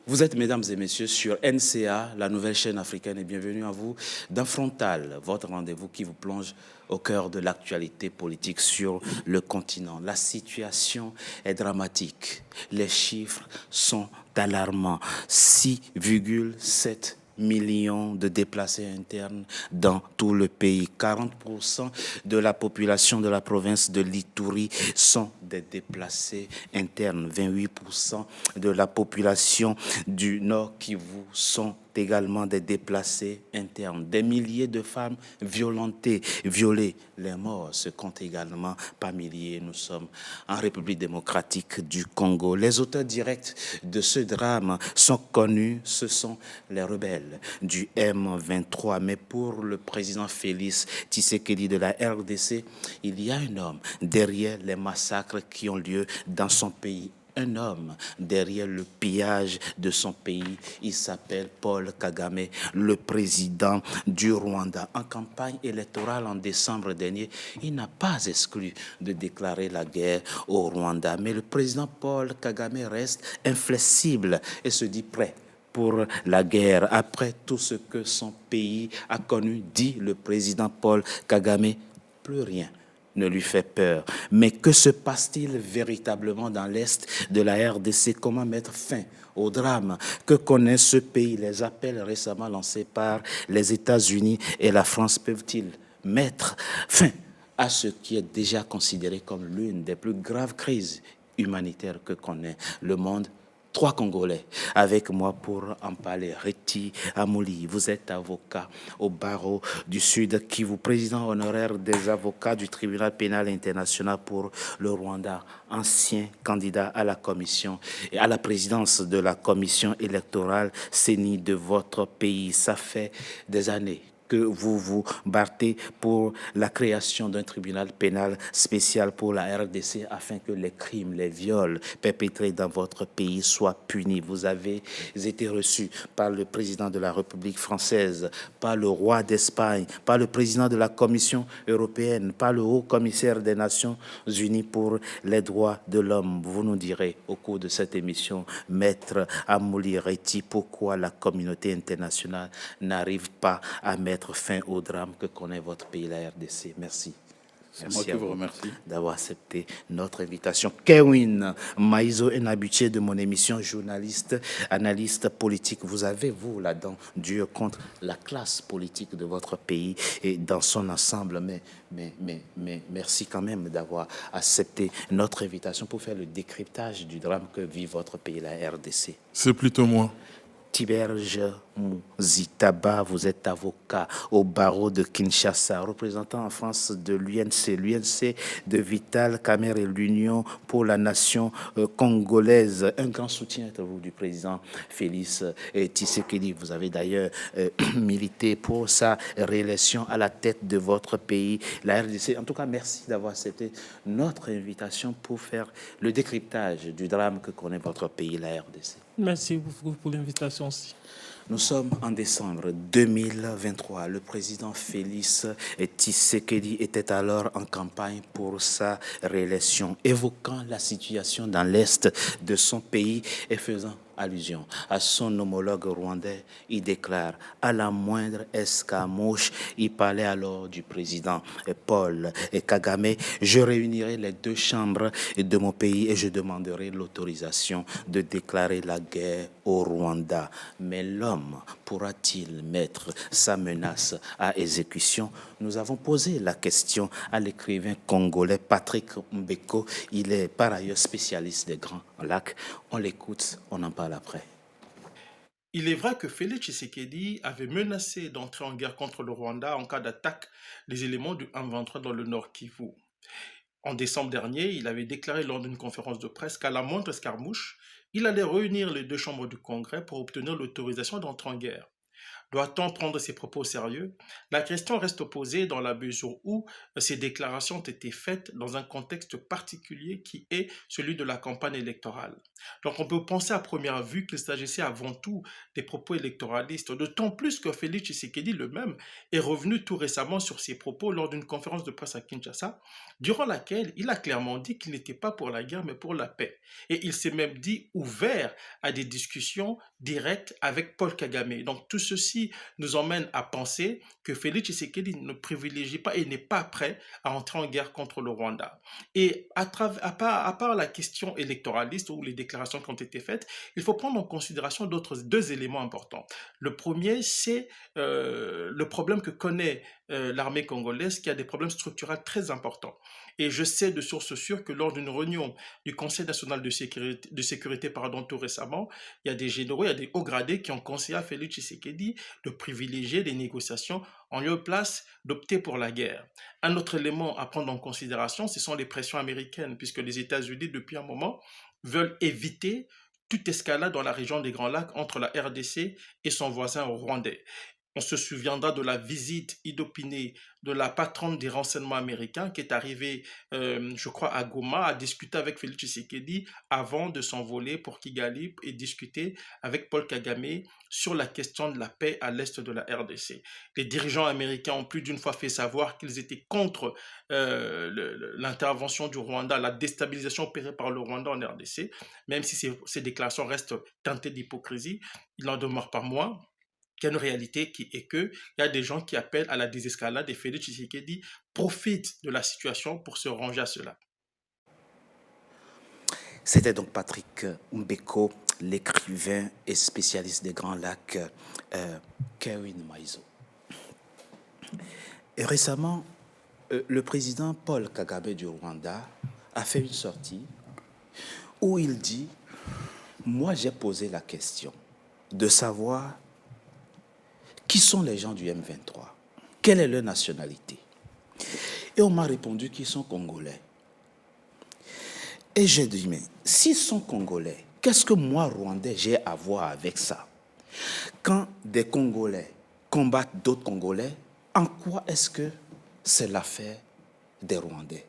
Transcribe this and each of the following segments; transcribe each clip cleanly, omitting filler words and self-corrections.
Vous êtes, mesdames et messieurs, sur NCA, la nouvelle chaîne africaine, et bienvenue à vous dans Frontal, votre rendez-vous qui vous plonge au cœur de l'actualité politique sur le continent. La situation est dramatique. Les chiffres sont alarmants. 6,7 millions de déplacés internes dans tout le pays. 40% de la population de la province de l'Ituri sont des déplacés internes. 28% de la population du Nord Kivu sont également des déplacés internes. Des milliers de femmes violentées, violées. Les morts se comptent également par milliers. Nous sommes en République démocratique du Congo. Les auteurs directs de ce drame sont connus, ce sont les rebelles du M23. Mais pour le président Félix Tshisekedi de la RDC, il y a un homme derrière les massacres qui ont lieu dans son pays. Un homme derrière le pillage de son pays. Il s'appelle Paul Kagame, le président du Rwanda. En campagne électorale en décembre dernier, il n'a pas exclu de déclarer la guerre au Rwanda. Mais le président Paul Kagame reste inflexible et se dit prêt pour la guerre. Après tout ce que son pays a connu, dit le président Paul Kagame, plus rien ne lui fait peur. Mais que se passe-t-il véritablement dans l'Est de la RDC? Comment mettre fin au drame que connaît ce pays? Les appels récemment lancés par les États-Unis et la France peuvent-ils mettre fin à ce qui est déjà considéré comme l'une des plus graves crises humanitaires que connaît le monde? Trois Congolais avec moi pour en parler. Reti Amouli, vous êtes avocat au barreau du Sud Kivu, président honoraire des avocats du tribunal pénal international pour le Rwanda, ancien candidat à la commission et à la présidence de la commission électorale CENI de votre pays. Ça fait des années que vous vous battez pour la création d'un tribunal pénal spécial pour la RDC afin que les crimes, les viols perpétrés dans votre pays soient punis. Vous avez été reçu par le président de la République française, par le roi d'Espagne, par le président de la Commission européenne, par le haut commissaire des Nations unies pour les droits de l'homme. Vous nous direz au cours de cette émission, Maître Amouli Reti, pourquoi la communauté internationale n'arrive pas à mettre fin au drame que connaît votre pays, la RDC. Merci. C'est moi Merci qui à vous vous remercie. d'avoir accepté notre invitation. Kewin Maïzo, un habitué de mon émission, journaliste, analyste politique. Vous avez, vous, la dent dure contre la classe politique de votre pays et dans son ensemble. Mais merci quand même d'avoir accepté notre invitation pour faire le décryptage du drame que vit votre pays, la RDC. C'est plutôt moi. Tiberge Mouzitaba, vous êtes avocat au barreau de Kinshasa, représentant en France de l'UNC de Vital Kamerhe et l'Union pour la nation congolaise. Un grand soutien êtes-vous du président Félix Tshisekedi. Vous avez d'ailleurs milité pour sa réélection à la tête de votre pays, la RDC. En tout cas, merci d'avoir accepté notre invitation pour faire le décryptage du drame que connaît votre pays, la RDC. Merci beaucoup pour l'invitation aussi. Nous sommes en décembre 2023. Le président Félix Tshisekedi était alors en campagne pour sa réélection, évoquant la situation dans l'est de son pays et faisant allusion à son homologue rwandais. Il déclare à la moindre escarmouche, il parlait alors du président Paul Kagame, je réunirai les deux chambres de mon pays et je demanderai l'autorisation de déclarer la guerre au Rwanda. Mais l'homme pourra-t-il mettre sa menace à exécution? Nous avons posé la question à l'écrivain congolais Patrick Mbeko. Il est par ailleurs spécialiste des Grands Lacs. On l'écoute, on en parle après. Il est vrai que Félix Tshisekedi avait menacé d'entrer en guerre contre le Rwanda en cas d'attaque des éléments du M23 dans le Nord Kivu. En décembre dernier, il avait déclaré lors d'une conférence de presse qu'à la moindre escarmouche, il allait réunir les deux chambres du Congrès pour obtenir l'autorisation d'entrer en guerre. Doit-on prendre ces propos au sérieux? La question reste posée dans la mesure où ces déclarations ont été faites dans un contexte particulier qui est celui de la campagne électorale. Donc on peut penser à première vue qu'il s'agissait avant tout des propos électoralistes, d'autant plus que Félix Tshisekedi lui-même est revenu tout récemment sur ses propos lors d'une conférence de presse à Kinshasa, durant laquelle il a clairement dit qu'il n'était pas pour la guerre mais pour la paix. Et il s'est même dit ouvert à des discussions directes avec Paul Kagame. Donc tout ceci nous emmène à penser que Félix Tshisekedi ne privilégie pas et n'est pas prêt à entrer en guerre contre le Rwanda. Et à part la question électoraliste ou les déclarations qui ont été faites, il faut prendre en considération d'autres deux éléments importants. Le premier, c'est le problème que connaît l'armée congolaise, qui a des problèmes structurels très importants. Et je sais de sources sûres que lors d'une réunion du Conseil national de sécurité tout récemment, il y a des généraux, il y a des hauts gradés qui ont conseillé à Félix Tshisekedi de privilégier les négociations en lieu de place d'opter pour la guerre. Un autre élément à prendre en considération, ce sont les pressions américaines, puisque les États-Unis, depuis un moment, veulent éviter toute escalade dans la région des Grands Lacs entre la RDC et son voisin rwandais. On se souviendra de la visite inopinée de la patronne des renseignements américains qui est arrivée, je crois, à Goma, à discuter avec Félix Tshisekedi avant de s'envoler pour Kigali et discuter avec Paul Kagame sur la question de la paix à l'est de la RDC. Les dirigeants américains ont plus d'une fois fait savoir qu'ils étaient contre l'intervention du Rwanda, la déstabilisation opérée par le Rwanda en RDC, même si ces déclarations restent teintées d'hypocrisie, il n'en demeure pas moins qu'il y a une réalité qui est qu'il y a des gens qui appellent à la désescalade et Félix Tshisekedi profite de la situation pour se ranger à cela. C'était donc Patrick Mbeko, l'écrivain et spécialiste des Grands Lacs, Kevin Maizo. Et récemment, le président Paul Kagame du Rwanda a fait une sortie où il dit « Moi, j'ai posé la question de savoir qui sont les gens du M23, quelle est leur nationalité. Et on m'a répondu qu'ils sont congolais. Et j'ai dit, mais s'ils sont congolais, qu'est-ce que moi, Rwandais, j'ai à voir avec ça? Quand des Congolais combattent d'autres Congolais, en quoi est-ce que c'est l'affaire des Rwandais?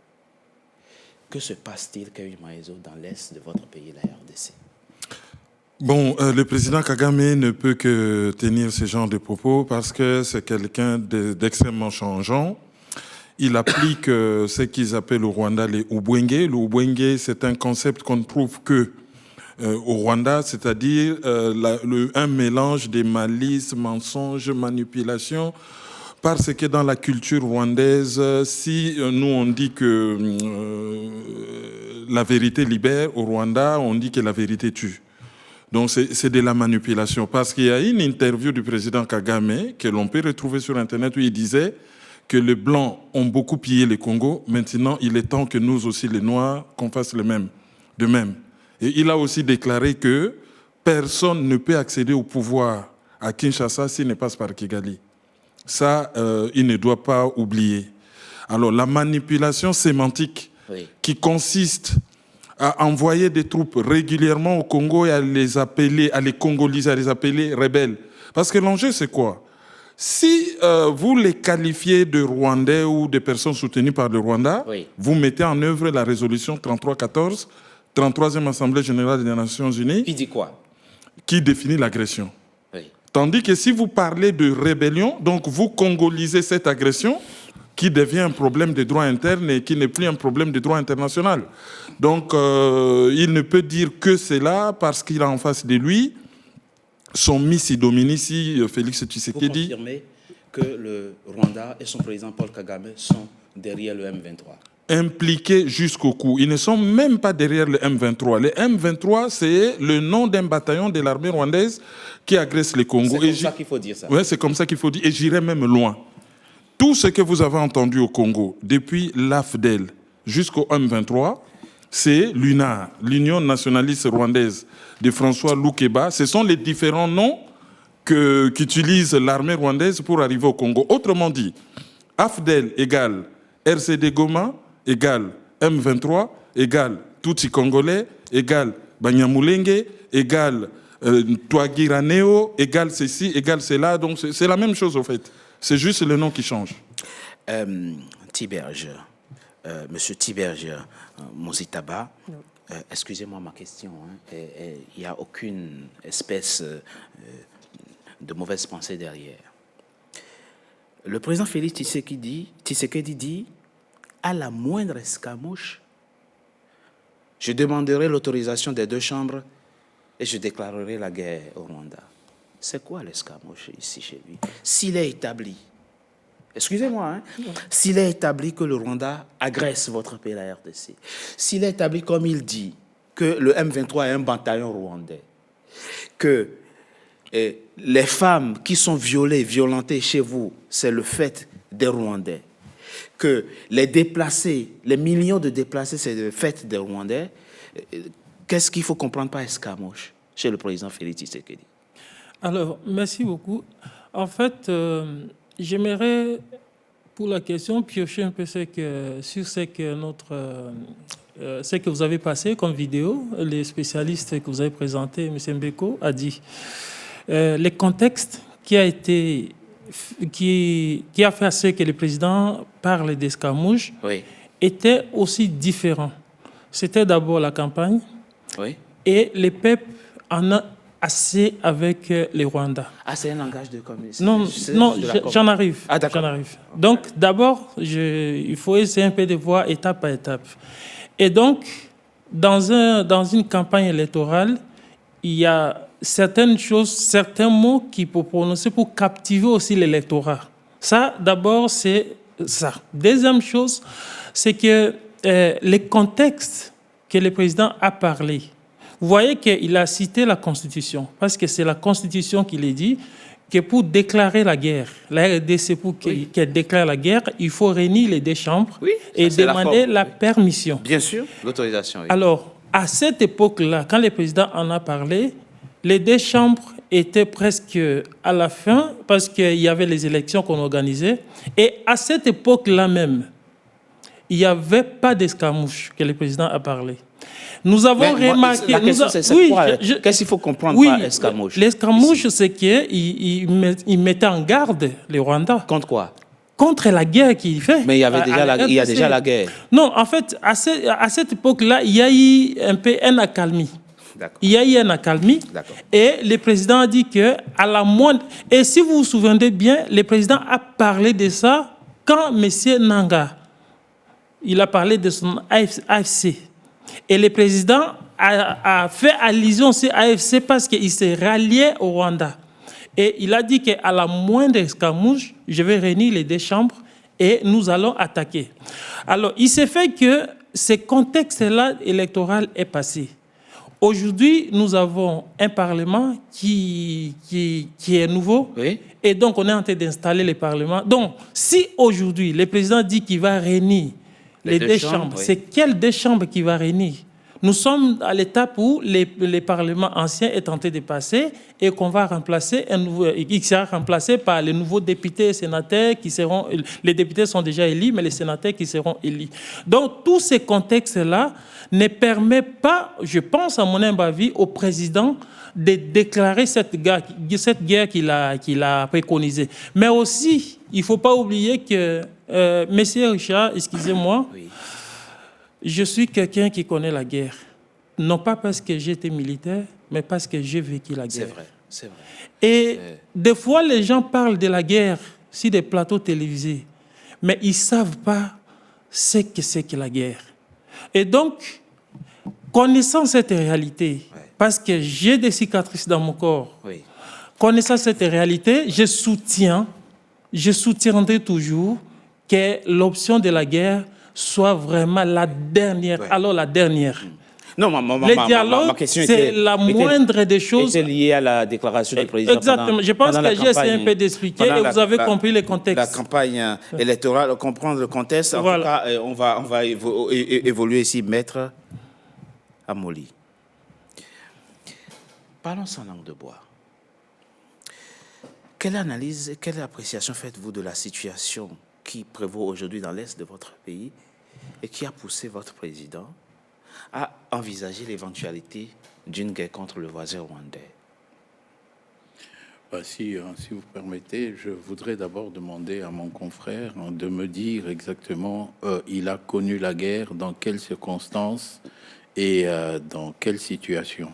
Que se passe-t-il, Kevin Maizo, dans l'est de votre pays, la RDC? Bon, le président Kagame ne peut que tenir ce genre de propos parce que c'est quelqu'un d'extrêmement changeant. Il applique ce qu'ils appellent au Rwanda les Ubwenge. Le Ubwenge, c'est un concept qu'on ne trouve que au Rwanda, c'est-à-dire un mélange de malice, mensonge, manipulation. Parce que dans la culture rwandaise, si nous on dit que la vérité libère, au Rwanda, on dit que la vérité tue. Donc c'est de la manipulation. Parce qu'il y a une interview du président Kagame que l'on peut retrouver sur Internet où il disait que les Blancs ont beaucoup pillé le Congo. Maintenant, il est temps que nous aussi, les Noirs, qu'on fasse de même. Et il a aussi déclaré que personne ne peut accéder au pouvoir à Kinshasa s'il ne passe par Kigali. Ça, il ne doit pas oublier. Alors, la manipulation sémantique qui consiste à envoyer des troupes régulièrement au Congo et à les appeler, à les congoliser, à les appeler rebelles. Parce que l'enjeu, c'est quoi? Si vous les qualifiez de Rwandais ou de personnes soutenues par le Rwanda, vous mettez en œuvre la résolution 3314, 33e Assemblée générale des Nations Unies. Qui dit quoi? Qui définit l'agression. Tandis que si vous parlez de rébellion, donc vous congolisez cette agression qui devient un problème de droit interne et qui n'est plus un problème de droit international. Donc, il ne peut dire que cela parce qu'il a en face de lui son missi dominici, Félix Tshisekedi. Vous confirmez que le Rwanda et son président Paul Kagame sont derrière le M23? Impliqués jusqu'au cou. Ils ne sont même pas derrière le M23. Le M23, c'est le nom d'un bataillon de l'armée rwandaise qui agresse le Congo. C'est comme ça qu'il faut dire ça. Oui, c'est comme ça qu'il faut dire. Et j'irai même loin. Tout ce que vous avez entendu au Congo, depuis l'AFDEL jusqu'au M23, c'est l'UNAR, l'Union nationaliste rwandaise de François Loukeba. Ce sont les différents noms qu'utilise l'armée rwandaise pour arriver au Congo. Autrement dit, AFDEL égale RCD Goma, égale M23, égale Tutsi Congolais, égale Banyamulenge, égale Twagiraneho égale ceci, égale cela. Donc c'est la même chose, au fait. C'est juste le nom qui change. Tiberge, Monsieur Tiberge Mozitaba, excusez-moi ma question, hein, il n'y a aucune espèce de mauvaise pensée derrière. Le président Félix Tshisekedi dit, à la moindre escarmouche, je demanderai l'autorisation des deux chambres et je déclarerai la guerre au Rwanda. C'est quoi l'escarmouche ici chez lui? S'il est établi, excusez-moi, hein, s'il est établi que le Rwanda agresse votre pays, la RDC, s'il est établi, comme il dit, que le M23 est un bataillon rwandais, que les femmes qui sont violentées chez vous, c'est le fait des Rwandais, que les déplacés, les millions de déplacés, c'est le fait des Rwandais, qu'est-ce qu'il faut comprendre par escarmouche chez le président Félix Tshisekedi? Alors, merci beaucoup. En fait, j'aimerais, pour la question, piocher un peu sur ce que vous avez passé comme vidéo, les spécialistes que vous avez présentés, M. Mbeko a dit. Les contextes qui a fait à ce que le président parle d'escarmouche étaient aussi différents. C'était d'abord la campagne et les peuples en ont assez avec les Rwandais. Ah, c'est un langage de communisme. Non, j'en arrive. Ah, d'accord. J'en arrive. Donc, d'abord, il faut essayer un peu de voir étape par étape. Et donc, dans une campagne électorale, il y a certaines choses, certains mots qu'il faut prononcer pour captiver aussi l'électorat. Ça, d'abord, c'est ça. Deuxième chose, c'est que les contextes que le président a parlé, vous voyez qu'il a cité la Constitution, parce que c'est la Constitution qui l'a dit, que pour déclarer la guerre, la RDC, pour qu'elle déclare la guerre, il faut réunir les deux chambres et demander la permission. Bien sûr, l'autorisation. Oui. Alors, à cette époque-là, quand le président en a parlé, les deux chambres étaient presque à la fin, parce qu'il y avait les élections qu'on organisait. Et à cette époque-là même, il n'y avait pas d'escarmouche que le président a parlé. Nous avons remarqué... La question, c'est quoi? Qu'est-ce qu'il faut comprendre par escarmouche? L'escarmouche, c'est qu'il mettait en garde les Rwandais. Contre quoi? Contre la guerre qu'il fait. Mais il y a déjà la guerre. Non, en fait, à cette époque-là, il y a eu un peu un accalmie. Il y a eu un accalmie. Et le président a dit que à la moindre... Et si vous vous souvenez bien, le président a parlé de ça quand M. Nanga, il a parlé de son AFC. Et le président a fait allusion aussi à l'AFC parce qu'il s'est rallié au Rwanda. Et il a dit qu'à la moindre escarmouche, je vais réunir les deux chambres et nous allons attaquer. Alors, il s'est fait que ce contexte-là électoral est passé. Aujourd'hui, nous avons un Parlement qui est nouveau. Et donc, on est en train d'installer le Parlement. Donc, si aujourd'hui, le président dit qu'il va réunir les deux chambres, c'est quelles deux chambres qu'il va réunir? Nous sommes à l'étape où le Parlement ancien est tenté de passer et qu'on va remplacer il sera remplacé par les nouveaux députés et sénateurs qui seront... Les députés sont déjà élus, mais les sénateurs qui seront élus. Donc, tous ces contextes-là ne permettent pas, je pense à mon humble avis, au président de déclarer cette guerre qu'il a préconisée. Mais aussi, il ne faut pas oublier que, Monsieur Richard, excusez-moi, je suis quelqu'un qui connaît la guerre. Non pas parce que j'étais militaire, mais parce que j'ai vécu la guerre. C'est vrai. Et des fois, les gens parlent de la guerre sur des plateaux télévisés, mais ils ne savent pas ce que c'est que la guerre. Et donc, connaissant cette réalité, parce que j'ai des cicatrices dans mon corps, connaissant cette réalité, je soutiendrai toujours que l'option de la guerre soit vraiment la dernière. Alors la dernière. Non, le dialogue, c'est la moindre des choses. C'est lié à la déclaration du président. Exactement. Je pense que j'ai essayé un peu d'expliquer et vous avez compris le contexte. La campagne électorale, comprendre le contexte. En tout cas, on va évoluer ici, Maître Amoli. Parlons sans langue de bois. Quelle analyse, quelle appréciation faites-vous de la situation qui prévaut aujourd'hui dans l'Est de votre pays et qui a poussé votre président à envisager l'éventualité d'une guerre contre le voisin rwandais? Si vous permettez, je voudrais d'abord demander à mon confrère de me dire exactement, il a connu la guerre, dans quelles circonstances et dans quelle situation,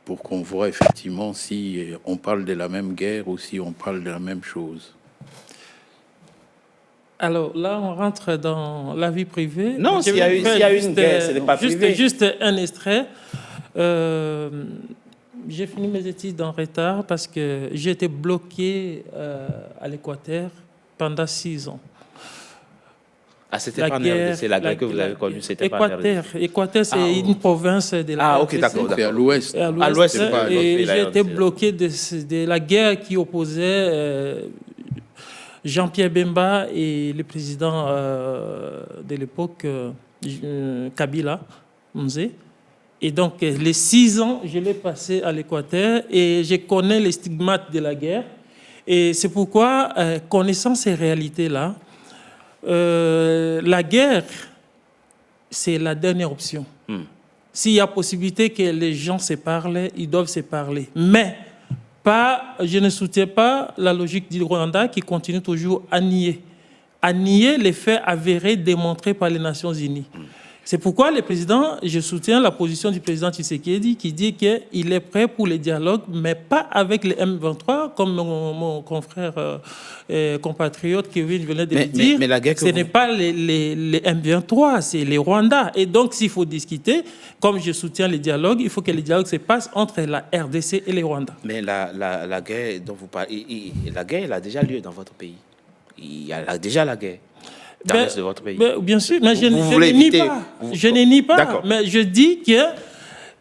pour qu'on voit effectivement si on parle de la même guerre ou si on parle de la même chose. Alors là, on rentre dans la vie privée. Non, s'il y a une guerre, ce n'est pas privé. Juste un extrait. J'ai fini mes études en retard parce que j'ai été bloqué à l'Équateur pendant 6 ans. Ah, c'était pas en RDC, la guerre que vous avez connue, c'était pas en RDC. Équateur, c'est une province de la RDC. Ah, ok, d'accord. C'est à l'ouest. À l'ouest, c'est pas. Et j'ai été bloqué de la guerre qui opposait Jean-Pierre Bemba et le président de l'époque, Kabila Mzee. Et donc, les 6 ans, je l'ai passé à l'Équateur et je connais les stigmates de la guerre. Et c'est pourquoi, connaissant ces réalités-là, la guerre, c'est la dernière option. S'il y a possibilité que les gens se parlent, ils doivent se parler. Mais je ne soutiens pas la logique du Rwanda qui continue toujours à nier les faits avérés démontrés par les Nations Unies. C'est pourquoi je soutiens la position du président Tshisekedi qui dit qu'il est prêt pour les dialogues, mais pas avec les M23, comme mon confrère compatriote Kevin venait de le dire. Mais la guerre ce n'est pas les M23, c'est les Rwandais. Et donc, s'il faut discuter, comme je soutiens les dialogues, il faut que les dialogues se passent entre la RDC et les Rwandais. Mais la guerre dont vous parlez, la guerre, elle a déjà lieu dans votre pays. Il y a déjà la guerre. De votre pays. Bien sûr, mais je ne nie pas. Je ne nie pas. Mais je dis que,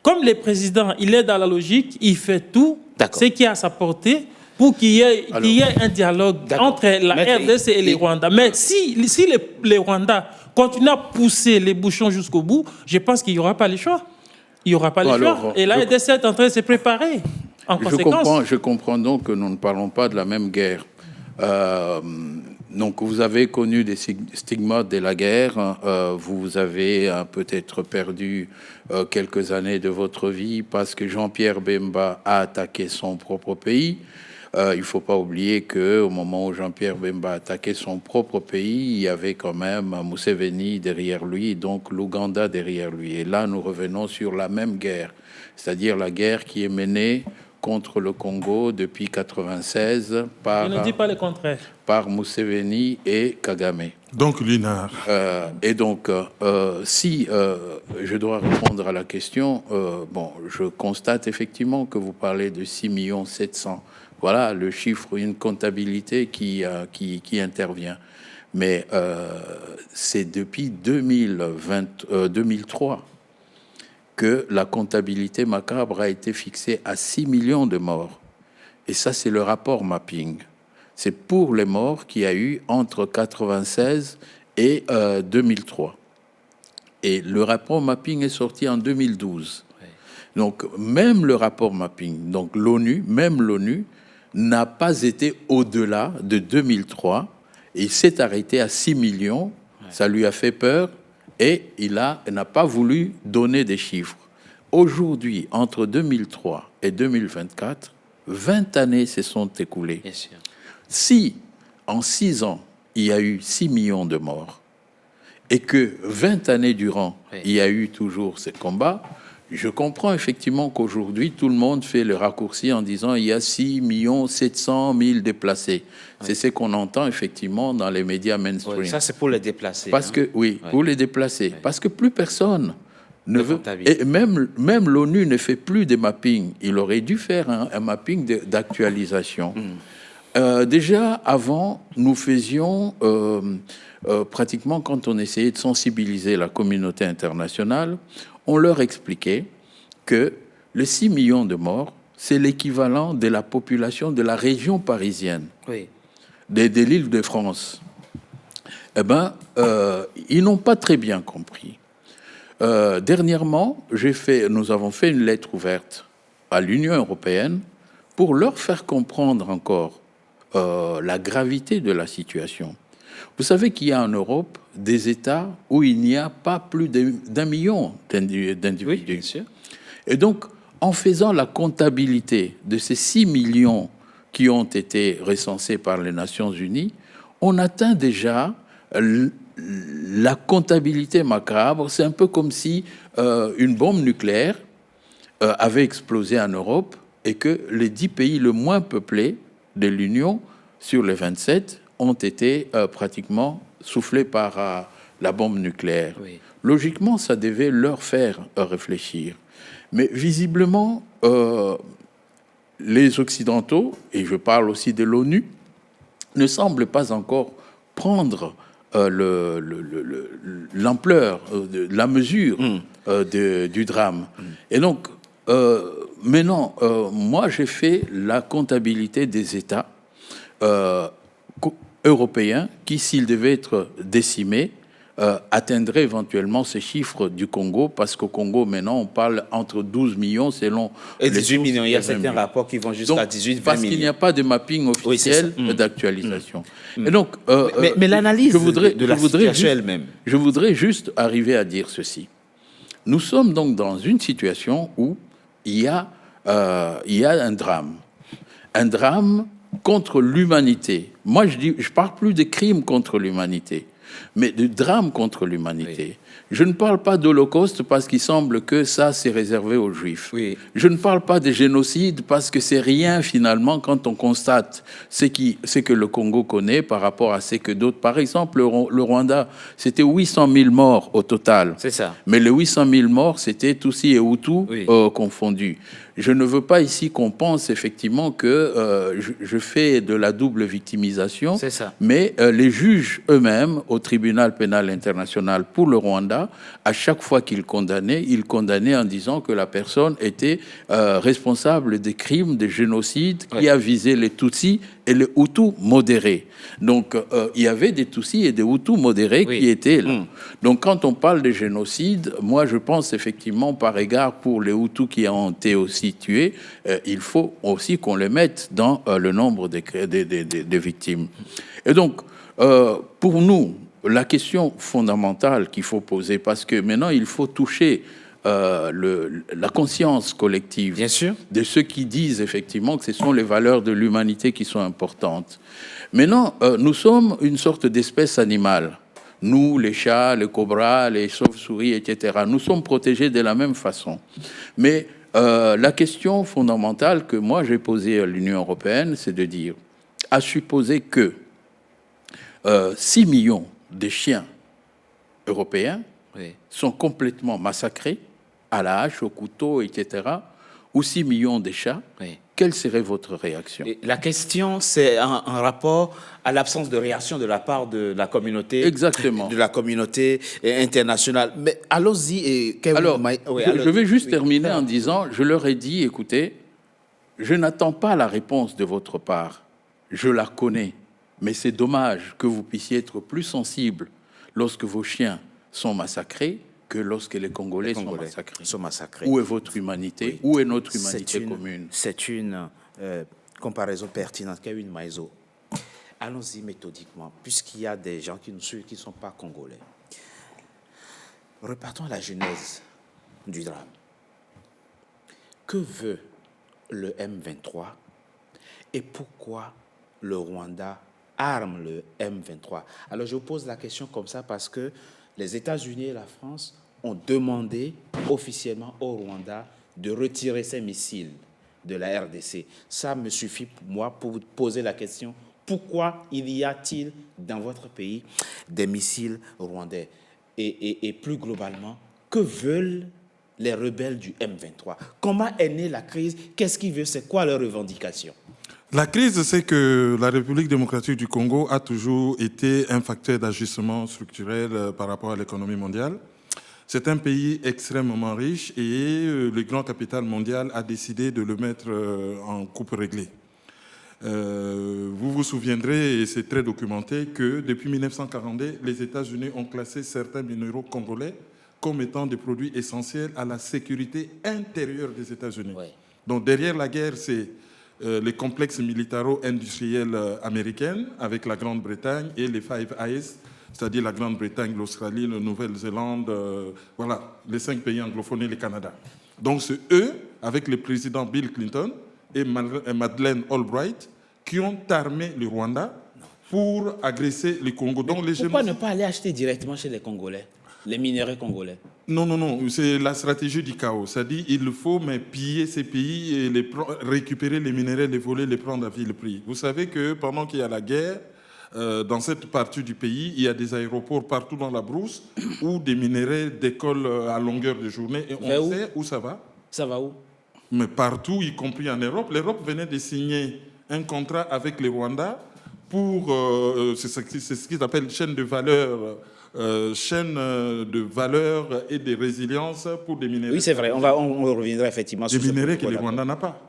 comme le président, il est dans la logique, il fait tout ce qui est à sa portée pour qu'il y ait un dialogue entre la RDC et les Rwandais. Mais si les Rwandais continuent à pousser les bouchons jusqu'au bout, je pense qu'il n'y aura pas le choix. Il n'y aura pas le choix. Et là, la RDC est en train de se préparer. En conséquence. Je comprends donc que nous ne parlons pas de la même guerre. Donc, vous avez connu des stigmates de la guerre. Vous avez peut-être perdu quelques années de votre vie parce que Jean-Pierre Bemba a attaqué son propre pays. Il ne faut pas oublier qu'au moment où Jean-Pierre Bemba a attaqué son propre pays, il y avait quand même Museveni derrière lui, donc l'Ouganda derrière lui. Et là, nous revenons sur la même guerre, c'est-à-dire la guerre qui est menée contre le Congo depuis 1996 par... Je ne dis pas le contraire. Par Museveni et Kagame. Donc, Linard. Et donc, si je dois répondre à la question, je constate effectivement que vous parlez de 6 700 000. Voilà le chiffre, une comptabilité qui intervient. Mais c'est depuis 2003 que la comptabilité macabre a été fixée à 6 millions de morts. Et ça, c'est le rapport mapping. C'est pour les morts qu'il y a eu entre 1996 et 2003. Et le rapport mapping est sorti en 2012. Ouais. Donc, même le rapport mapping, donc l'ONU n'a pas été au-delà de 2003. Et il s'est arrêté à 6 millions. Ouais. Ça lui a fait peur. Et il n'a pas voulu donner des chiffres. Aujourd'hui, entre 2003 et 2024, 20 années se sont écoulées. Bien sûr. Si, en 6 ans, il y a eu 6 millions de morts, et que 20 années durant, il y a eu toujours ces combats, je comprends effectivement qu'aujourd'hui, tout le monde fait le raccourci en disant il y a 6 700 000 déplacés. Oui. C'est ce qu'on entend effectivement dans les médias mainstream. Oui, ça, c'est pour les déplacés. Parce que, pour les déplacés. Oui. Parce que plus personne ne veut... Et même l'ONU ne fait plus de mapping. Il aurait dû faire un mapping d'actualisation. Déjà, avant, nous faisions... pratiquement, quand on essayait de sensibiliser la communauté internationale, on leur expliquait que les 6 millions de morts, c'est l'équivalent de la population de la région parisienne, de l'île de France. Eh bien, ils n'ont pas très bien compris. Dernièrement, nous avons fait une lettre ouverte à l'Union européenne pour leur faire comprendre encore la gravité de la situation. Vous savez qu'il y a en Europe des États où il n'y a pas plus d'1 million d'individus. Oui, bien sûr. Et donc, en faisant la comptabilité de ces 6 millions qui ont été recensés par les Nations Unies, on atteint déjà la comptabilité macabre. C'est un peu comme si une bombe nucléaire avait explosé en Europe et que les 10 pays les moins peuplés de l'Union, sur les 27, ont été pratiquement soufflés par la bombe nucléaire. Oui. Logiquement, ça devait leur faire réfléchir. Mais visiblement, les Occidentaux, et je parle aussi de l'ONU, ne semblent pas encore prendre l'ampleur, la mesure du drame. Et donc, maintenant, moi, j'ai fait la comptabilité des États européens qui, s'ils devaient être décimés, atteindrait éventuellement ces chiffres du Congo, parce qu'au Congo, maintenant, on parle entre 12 millions selon... Et 18 millions, il y a certains rapports qui vont jusqu'à 18 millions. Parce qu'il n'y a pas de mapping officiel d'actualisation. Et donc, mais l'analyse de la situation elle-même. Je voudrais juste arriver à dire ceci. Nous sommes donc dans une situation où il y a un drame contre l'humanité. Moi, je parle plus de crimes contre l'humanité, mais de drame contre l'humanité. Oui. Je ne parle pas d'Holocauste parce qu'il semble que ça, c'est réservé aux Juifs. Oui. Je ne parle pas de génocide parce que c'est rien, finalement, quand on constate ce que le Congo connaît par rapport à ce que d'autres... Par exemple, le Rwanda, c'était 800 000 morts au total. C'est ça. Mais les 800 000 morts, c'était Tutsi et Hutu confondus. Je ne veux pas ici qu'on pense effectivement que je fais de la double victimisation. C'est ça. Mais les juges eux-mêmes, au tribunal pénal international pour le Rwanda, à chaque fois qu'ils condamnaient en disant que la personne était responsable des crimes de génocide qui a visé les Tutsis et les Hutus modérés. Donc, il y avait des Tutsis et des Hutus modérés qui étaient là. Donc, quand on parle de génocide, moi, je pense effectivement, par égard pour les Hutus qui ont été aussi tués, il faut aussi qu'on les mette dans le nombre des victimes. Et donc, pour nous, la question fondamentale qu'il faut poser, parce que maintenant, il faut toucher la conscience collective. Bien sûr. De ceux qui disent effectivement que ce sont les valeurs de l'humanité qui sont importantes. Maintenant, nous sommes une sorte d'espèce animale. Nous, les chats, les cobras, les chauves-souris, etc., nous sommes protégés de la même façon. Mais la question fondamentale que moi j'ai posée à l'Union européenne, c'est de dire, à supposer que 6 millions de chiens européens sont complètement massacrés à la hache, au couteau, etc., ou 6 millions de chats, quelle serait votre réaction? La question, c'est un rapport à l'absence de réaction de la part de la communauté, exactement, de la communauté internationale. Mais allons-y. Alors, je vais juste terminer en disant, je leur ai dit, écoutez, je n'attends pas la réponse de votre part, je la connais, mais c'est dommage que vous puissiez être plus sensible lorsque vos chiens sont massacrés que lorsque les Congolais sont massacrés. Où est votre humanité? Où est notre humanité commune? C'est une comparaison pertinente. Kevin Maïzo, allons-y méthodiquement, puisqu'il y a des gens qui nous suivent qui ne sont pas Congolais. Repartons à la genèse du drame. Que veut le M23 et pourquoi le Rwanda arme le M23? Alors je vous pose la question comme ça parce que les États-Unis et la France ont demandé officiellement au Rwanda de retirer ses missiles de la RDC. Ça me suffit pour moi pour vous poser la question, pourquoi y a-t-il dans votre pays des missiles rwandais? Et plus globalement, que veulent les rebelles du M23? Comment est née la crise? Qu'est-ce qu'ils veulent? C'est quoi leur revendication? La crise, c'est que la République démocratique du Congo a toujours été un facteur d'ajustement structurel par rapport à l'économie mondiale. C'est un pays extrêmement riche et le grand capital mondial a décidé de le mettre en coupe réglée. Vous vous souviendrez, et c'est très documenté, que depuis 1942, les États-Unis ont classé certains minéraux congolais comme étant des produits essentiels à la sécurité intérieure des États-Unis. Oui. Donc derrière la guerre, c'est les complexes militaro-industriels américains avec la Grande-Bretagne et les Five Eyes, c'est-à-dire la Grande-Bretagne, l'Australie, la Nouvelle-Zélande, voilà, les 5 pays anglophones et le Canada. Donc c'est eux, avec le président Bill Clinton et Madeleine Albright qui ont armé le Rwanda pour agresser le Congo. Donc, pourquoi ne pas aller acheter directement chez les Congolais, les minéraux congolais? Non, c'est la stratégie du chaos. C'est-à-dire qu'il faut piller ces pays et récupérer les minéraux, les voler, les prendre à vil prix. Vous savez que pendant qu'il y a la guerre, dans cette partie du pays, il y a des aéroports partout dans la brousse où des minéraux décollent à longueur de journée et on sait où ça va. Ça va où? Mais partout, y compris en Europe. L'Europe venait de signer un contrat avec le Rwanda pour, c'est ce qu'ils appellent chaîne de valeur et de résilience pour des minéraux. Oui, c'est vrai, on reviendra effectivement sur des minéraux que le Rwanda n'a pas.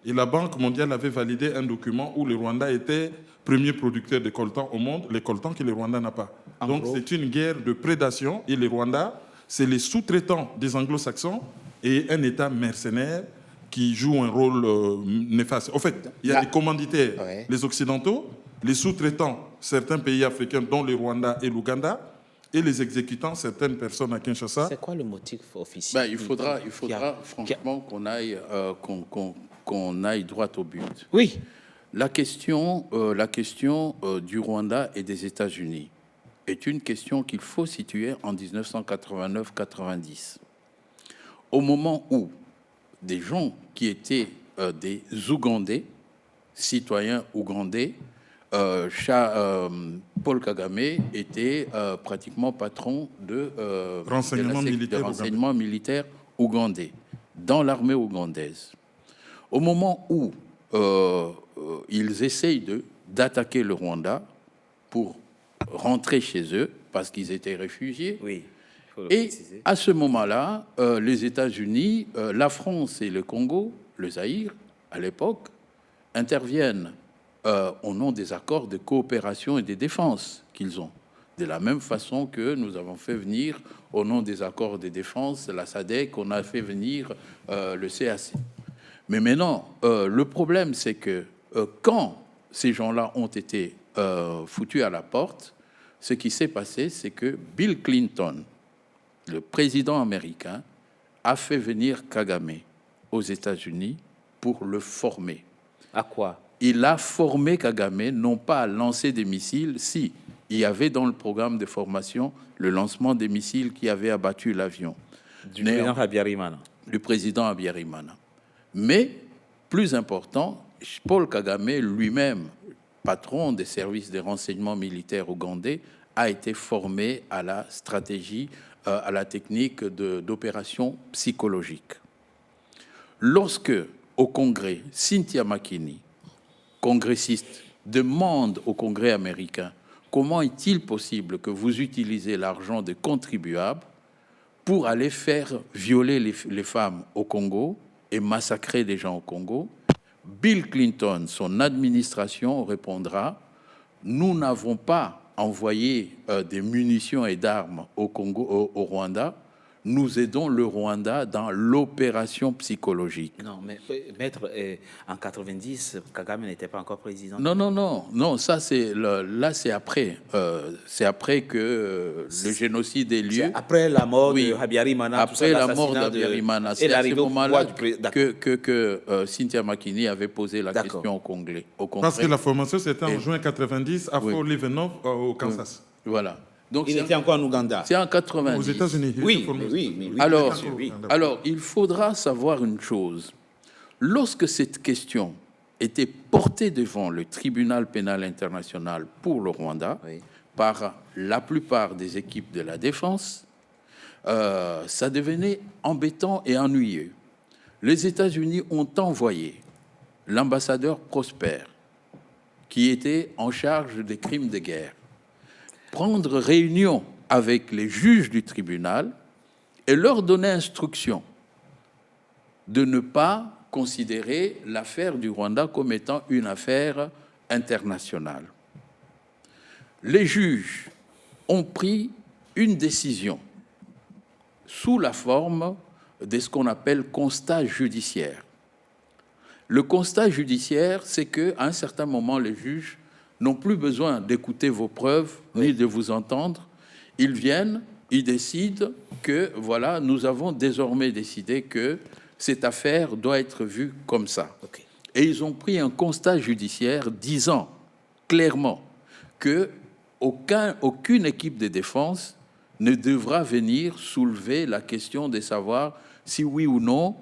Et la Banque mondiale avait validé un document où le Rwanda était premier producteur de coltan au monde, les coltans que le Rwanda n'a pas. Donc c'est une guerre de prédation et le Rwanda, c'est les sous-traitants des anglo-saxons et un État mercenaire qui joue un rôle néfaste. En fait, il y a les commanditaires, les Occidentaux, les sous-traitants, certains pays africains, dont le Rwanda et l'Ouganda, et les exécutants, certaines personnes à Kinshasa. C'est quoi le motif officiel? Il faudra franchement qu'on aille droit au but. Oui. La question du Rwanda et des États-Unis est une question qu'il faut situer en 1989-90. Au moment où des gens qui étaient des Ougandais, citoyens ougandais, Paul Kagame était pratiquement patron de renseignement militaire ougandais, dans l'armée ougandaise. Au moment où ils essayent d'attaquer le Rwanda pour rentrer chez eux, parce qu'ils étaient réfugiés, oui. Et à ce moment-là, les États-Unis, la France et le Congo, le Zaïre, à l'époque, interviennent au nom des accords de coopération et de défense qu'ils ont. De la même façon que nous avons fait venir, au nom des accords de défense, la SADC, on a fait venir le CAC. Mais maintenant, le problème, c'est que quand ces gens-là ont été foutus à la porte, ce qui s'est passé, c'est que Bill Clinton, le président américain, a fait venir Kagame aux États-Unis pour le former. À quoi? Il a formé Kagame, non pas à lancer des missiles, si, il y avait dans le programme de formation le lancement des missiles qui avaient abattu l'avion. Du président Habyarimana. Du président Habyarimana. Mais, plus important, Paul Kagame lui-même, patron des services de renseignement militaire ougandais, a été formé à la stratégie, à la technique d'opération psychologique. Lorsque, au Congrès, Cynthia McKinney, congressiste, demande au Congrès américain comment est-il possible que vous utilisez l'argent des contribuables pour aller faire violer les femmes au Congo et massacrer des gens au Congo, Bill Clinton, son administration répondra: nous n'avons pas envoyé des munitions et d'armes au Congo, au Rwanda. Nous aidons le Rwanda dans l'opération psychologique. Non, mais maître, en 90, Kagame n'était pas encore président. Non, ça c'est là c'est après. C'est après que le génocide ait lieu. Après la mort de Habyarimana. Après la mort d'Habyarimana. C'est à ce moment-là que Cynthia McKinney avait posé la question au Congrès. Parce que la formation c'était en juin 90 à Fort Leavenworth au Kansas. Voilà. Donc, il était encore en Ouganda. C'est en 90. Aux États-Unis. Oui. Alors, il faudra savoir une chose. Lorsque cette question était portée devant le tribunal pénal international pour le Rwanda, par la plupart des équipes de la défense, ça devenait embêtant et ennuyeux. Les États-Unis ont envoyé l'ambassadeur Prosper, qui était en charge des crimes de guerre, prendre réunion avec les juges du tribunal et leur donner instruction de ne pas considérer l'affaire du Rwanda comme étant une affaire internationale. Les juges ont pris une décision sous la forme de ce qu'on appelle constat judiciaire. Le constat judiciaire, c'est qu'à un certain moment, les juges n'ont plus besoin d'écouter vos preuves ni de vous entendre. Ils viennent, ils décident que, voilà, nous avons désormais décidé que cette affaire doit être vue comme ça. Okay. Et ils ont pris un constat judiciaire disant clairement que aucune équipe de défense ne devra venir soulever la question de savoir si oui ou non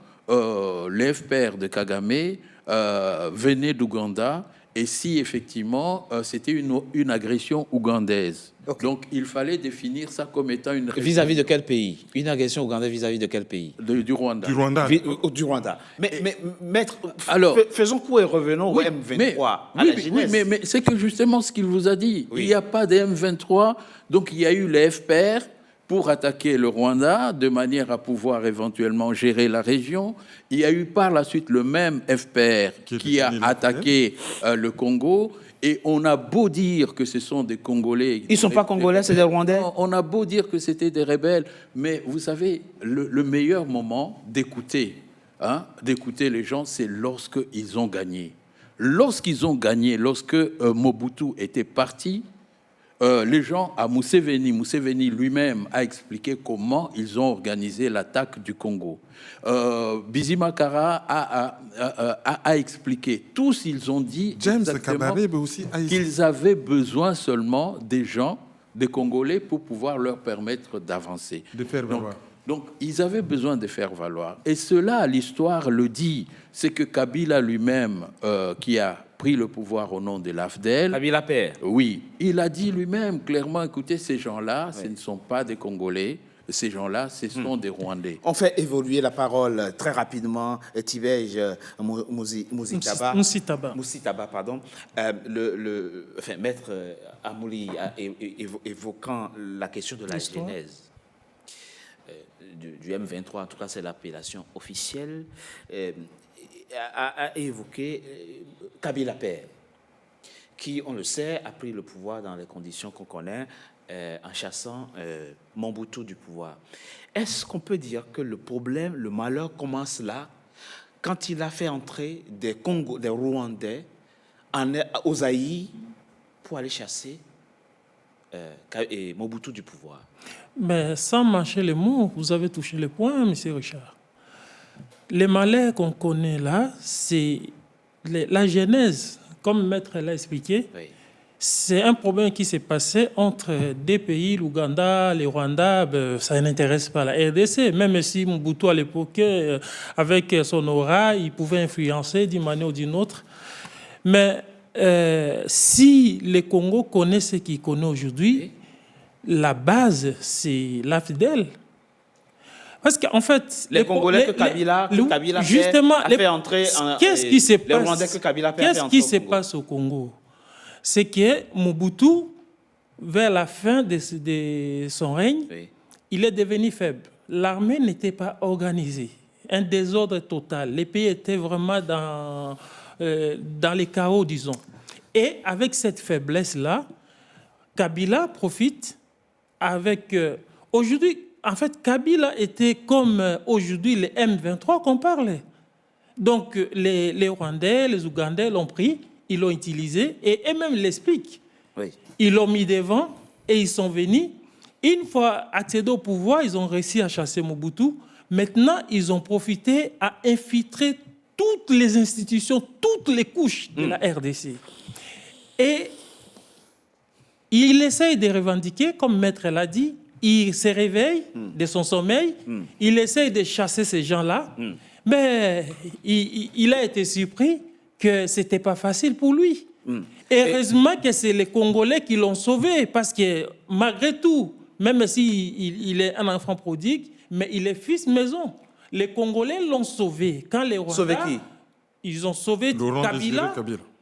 les FPR de Kagame venaient d'Ouganda et si effectivement c'était une agression ougandaise. Okay. Donc il fallait définir ça comme étant une... Vis-à-vis de quel pays? Une agression ougandaise vis-à-vis de quel pays? Du Rwanda. Du Rwanda. Du Rwanda. Mais maître, alors, faisons coup et revenons au M23. Mais c'est que justement ce qu'il vous a dit. Oui. Il n'y a pas de M23, donc il y a eu les FPR pour attaquer le Rwanda de manière à pouvoir éventuellement gérer la région. Il y a eu par la suite le même FPR qui a attaqué le Congo. Et on a beau dire que ce sont des Congolais... Ils ne sont pas Congolais, c'est des Rwandais? On a beau dire que c'était des rebelles, mais vous savez, le meilleur moment d'écouter les gens, c'est lorsqu'ils ont gagné. Lorsqu'ils ont gagné, lorsque Mobutu était parti, les gens à Museveni lui-même a expliqué comment ils ont organisé l'attaque du Congo. Bizimakara a expliqué. Tous, ils ont dit qu'ils avaient besoin seulement des gens, des Congolais, pour pouvoir leur permettre d'avancer. De faire valoir. Donc, ils avaient besoin de faire valoir. Et cela, l'histoire le dit. C'est que Kabila lui-même, qui a pris le pouvoir au nom de l'AFDEL... Kabila père. Oui. Il a dit lui-même clairement, écoutez, ces gens-là, ce ne sont pas des Congolais. Ces gens-là, ce sont des Rwandais. On fait évoluer la parole très rapidement. Tibège Moussitaba, pardon. Maître Amouli, évoquant la question de la genèse du M23, en tout cas c'est l'appellation officielle, a évoqué Kabila père, qui, on le sait, a pris le pouvoir dans les conditions qu'on connaît, en chassant Mobutu du pouvoir. Est-ce qu'on peut dire que le problème, le malheur commence là, quand il a fait entrer des Rwandais aux Zaïre pour aller chasser Mobutu du pouvoir? Mais sans mâcher les mots, vous avez touché le point, M. Richard. Les malheurs qu'on connaît là, c'est la genèse, comme Maître l'a expliqué. Oui. C'est un problème qui s'est passé entre deux pays, l'Ouganda, le Rwanda. Ça n'intéresse pas la RDC, même si Mobutu à l'époque, avec son aura, il pouvait influencer d'une manière ou d'une autre. Mais si le Congo connaît ce qu'il connaît aujourd'hui, la base, c'est l'AFDEL. Parce qu'en fait... Les Congolais que Kabila justement, a fait entrer... Qu'est-ce qui se passe? Les Rwandais que Kabila a fait entrer au Congo. Qu'est-ce qui se passe au Congo? C'est que Mobutu, vers la fin de son règne, oui, il est devenu faible. L'armée n'était pas organisée. Un désordre total. Les pays étaient vraiment dans les chaos, disons. Et avec cette faiblesse-là, Kabila profite avec... aujourd'hui, en fait, Kabila était comme aujourd'hui les M23 qu'on parlait. Donc, les Rwandais, les Ougandais l'ont pris, ils l'ont utilisé, et eux-mêmes l'expliquent. Oui. Ils l'ont mis devant, et ils sont venus. Une fois accédés au pouvoir, ils ont réussi à chasser Mobutu. Maintenant, ils ont profité à infiltrer toutes les institutions, toutes les couches de la RDC. Et il essaye de revendiquer, comme Maître l'a dit, il se réveille de son sommeil, il essaye de chasser ces gens-là, mais il a été surpris que ce n'était pas facile pour lui. Heureusement que c'est les Congolais qui l'ont sauvé, parce que malgré tout, même s'il est un enfant prodigue, mais il est fils maison. Les Congolais l'ont sauvé. Quand les Rwandais... Sauvé qui? Ils ont sauvé Kabila.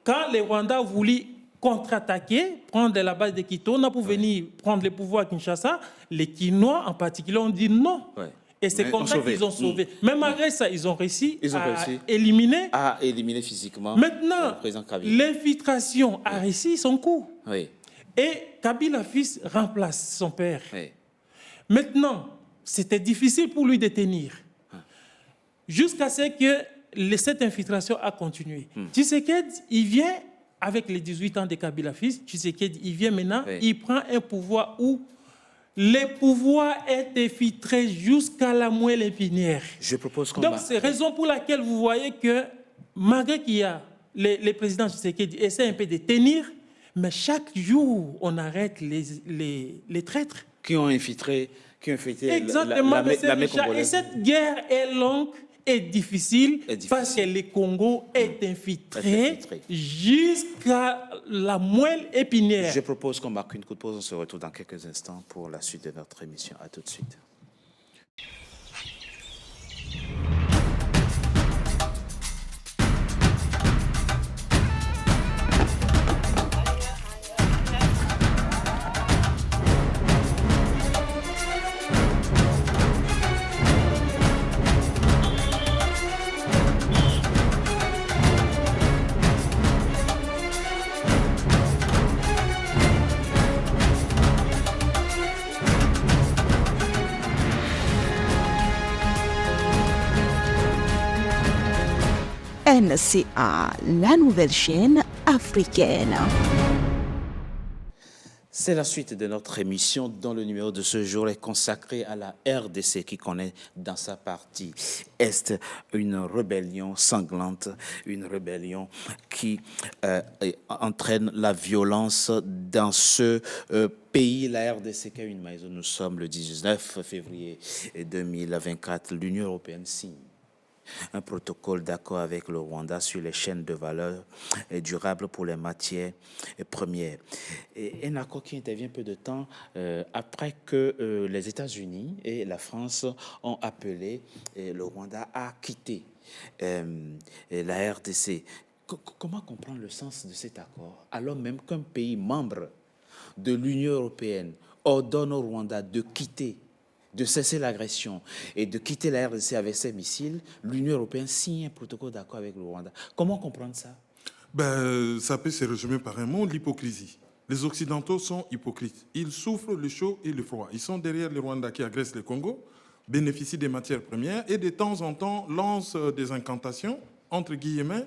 Quand les Rwandais voulaient contre-attaquer, prendre la base de Kitona pour venir prendre le pouvoir à Kinshasa, les Kinois en particulier ont dit non. Ouais. Et c'est comme ça qu'ils ont sauvé. Mais malgré ça, ils ont réussi à éliminer. À éliminer physiquement. Maintenant, l'infiltration a réussi son coup. Oui. Et Kabila fils remplace son père. Oui. Maintenant, c'était difficile pour lui de tenir. Jusqu'à ce que cette infiltration a continué. Tshisekedi, il vient avec les 18 ans de Kabila fils. Tshisekedi, il vient maintenant, il prend un pouvoir où le pouvoir est infiltré jusqu'à la moelle épinière. Je propose qu'on... Donc, c'est raison pour laquelle vous voyez que, malgré qu'il y a les présidents Tshisekedi essaient un peu de tenir, mais chaque jour, on arrête les traîtres. Qui ont infiltré, Exactement, et cette guerre est longue et difficile, parce que le Congo est infiltré jusqu'à la moelle épinière. Je propose qu'on marque une courte pause. On se retrouve dans quelques instants pour la suite de notre émission. À tout de suite. NCA, la nouvelle chaîne africaine. C'est la suite de notre émission dont le numéro de ce jour est consacré à la RDC qui connaît dans sa partie Est une rébellion sanglante, une rébellion qui entraîne la violence dans ce pays, la RDC qui a une maison. Nous sommes le 19 février 2024. L'Union européenne signe un protocole d'accord avec le Rwanda sur les chaînes de valeur durables pour les matières premières. Et un accord qui intervient peu de temps après que les États-Unis et la France ont appelé le Rwanda à quitter la RDC. Comment comprendre le sens de cet accord, alors même qu'un pays membre de l'Union européenne ordonne au Rwanda de quitter, de cesser l'agression et de quitter la RDC avec ses missiles, l'Union européenne signe un protocole d'accord avec le Rwanda. Comment comprendre ça? Ça peut se résumer par un mot, l'hypocrisie. Les Occidentaux sont hypocrites. Ils souffrent le chaud et le froid. Ils sont derrière le Rwanda qui agresse le Congo, bénéficient des matières premières et de temps en temps lancent des incantations, entre guillemets,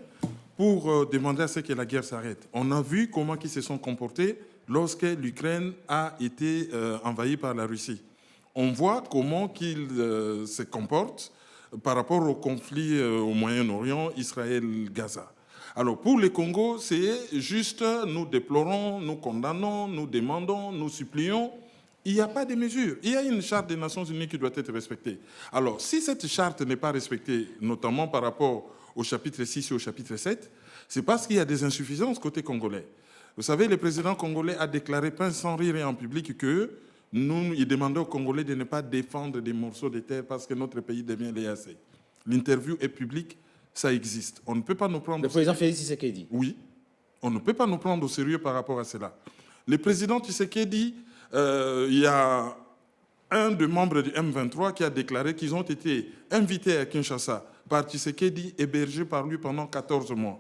pour demander à ce que la guerre s'arrête. On a vu comment ils se sont comportés lorsque l'Ukraine a été envahie par la Russie. On voit comment ils se comportent par rapport au conflit au Moyen-Orient, Israël-Gaza. Alors pour le Congo, c'est juste nous déplorons, nous condamnons, nous demandons, nous supplions. Il n'y a pas de mesures. Il y a une charte des Nations Unies qui doit être respectée. Alors si cette charte n'est pas respectée, notamment par rapport au chapitre 6 et au chapitre 7, c'est parce qu'il y a des insuffisances côté congolais. Vous savez, le président congolais a déclaré, pince sans rire et en public, que il demandait aux Congolais de ne pas défendre des morceaux de terre parce que notre pays devient l'EAC. L'interview est publique, ça existe. On ne peut pas nous prendre... Le président Félix Tshisekedi? Oui. On ne peut pas nous prendre au sérieux par rapport à cela. Le président Tshisekedi, il y a un des membres du M23 qui a déclaré qu'ils ont été invités à Kinshasa par Tshisekedi, hébergés par lui pendant 14 mois.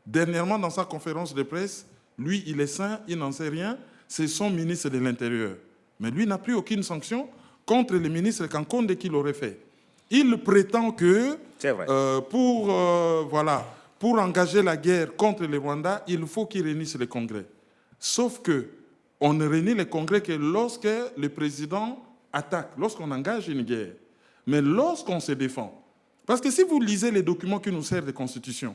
Dernièrement, dans sa conférence de presse, lui, il est sain, il n'en sait rien, c'est son ministre de l'Intérieur. Mais lui n'a pris aucune sanction contre le ministre Kankonde qu'il aurait fait. Il prétend que pour engager la guerre contre le Rwanda, il faut qu'il réunisse le Congrès. Sauf qu'on ne réunit le Congrès que lorsque le président attaque, lorsqu'on engage une guerre. Mais lorsqu'on se défend. Parce que si vous lisez les documents qui nous servent de constitution,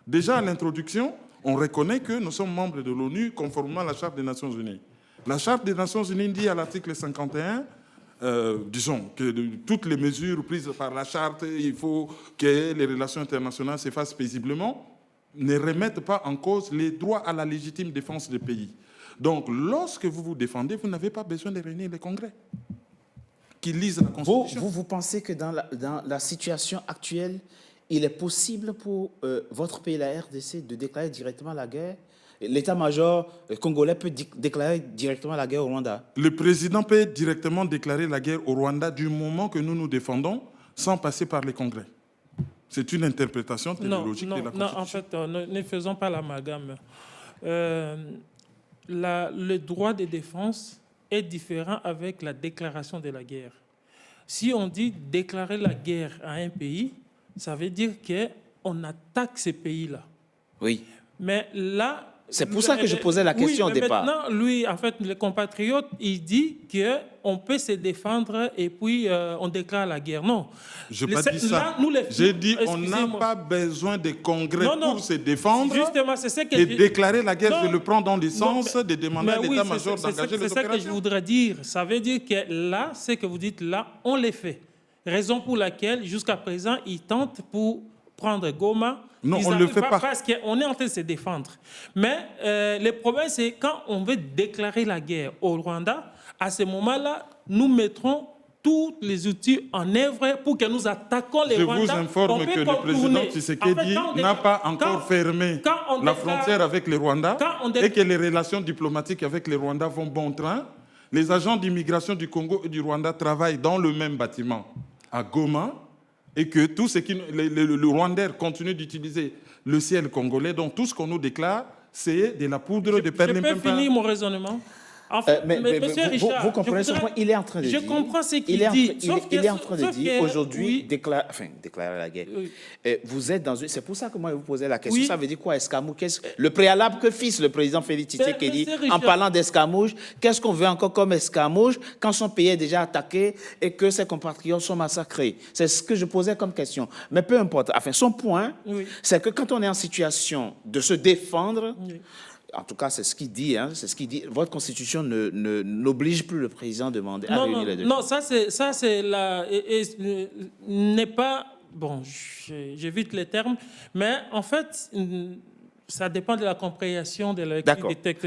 déjà à l'introduction, on reconnaît que nous sommes membres de l'ONU conformément à la Charte des Nations Unies. La Charte des Nations Unies dit à l'article 51, disons, que toutes les mesures prises par la Charte, il faut que les relations internationales se fassent paisiblement, ne remettent pas en cause les droits à la légitime défense du pays. Donc, lorsque vous vous défendez, vous n'avez pas besoin de réunir les congrès qui lisent la Constitution. Vous pensez que dans la situation actuelle, il est possible pour votre pays, la RDC, de déclarer directement la guerre? L'état-major congolais peut déclarer directement la guerre au Rwanda? Le président peut directement déclarer la guerre au Rwanda du moment que nous nous défendons sans passer par les congrès. C'est une interprétation théologique de la Constitution. Non, en fait, ne faisons pas l'amalgame. Le droit de défense est différent avec la déclaration de la guerre. Si on dit déclarer la guerre à un pays, ça veut dire qu'on attaque ce pays-là. Oui. Mais là, C'est pour ça que je posais la question au départ. Maintenant, lui, en fait, les compatriotes, il dit qu'on peut se défendre et puis on déclare la guerre. Non. Je n'ai pas dit ça. J'ai dit qu'on n'a pas besoin de congrès pour se défendre. Justement, c'est ce que et déclarer la guerre, je le prends dans le sens de demander à l'état-major d'engager les opérations. C'est ça que je voudrais dire. Ça veut dire que là, ce que vous dites là, on les fait. Raison pour laquelle, jusqu'à présent, ils tentent pour prendre Goma. Non, on ne le fait pas. Parce qu'on est en train de se défendre. Mais le problème, c'est quand on veut déclarer la guerre au Rwanda, à ce moment-là, nous mettrons tous les outils en œuvre pour que nous attaquons les Rwandais. Je vous informe que le président Tshisekedi n'a pas encore fermé la frontière avec les Rwandais et que les relations diplomatiques avec les Rwandais vont bon train. Les agents d'immigration du Congo et du Rwanda travaillent dans le même bâtiment à Goma et que tout ce qui le Rwandais continue d'utiliser le ciel congolais. Donc tout ce qu'on nous déclare, c'est de la poudre de perlimpinpin. Je peux finir mon raisonnement. En fait, monsieur Richard, vous comprenez ce point, il est en train de dire. Je comprends ce qu'il dit. Il est en train de dire aujourd'hui, déclarer la guerre. Oui. Vous êtes dans une. C'est pour ça que moi je vous posais la question. Oui. Ça veut dire quoi, escamouche? Le préalable que fit le président Félix Tshisekedi en parlant d'escamouche, qu'est-ce qu'on veut encore comme escamouche quand son pays est déjà attaqué et que ses compatriotes sont massacrés? C'est ce que je posais comme question. Mais peu importe. Enfin, son point, c'est que quand on est en situation de se défendre. En tout cas, c'est ce qu'il dit. Hein, c'est ce qu'il dit. Votre constitution n'oblige plus le président à demander à réunir les deux. Non, ça c'est la n'est pas bon. J'évite les termes, mais en fait, ça dépend de la compréhension de la lecture des textes.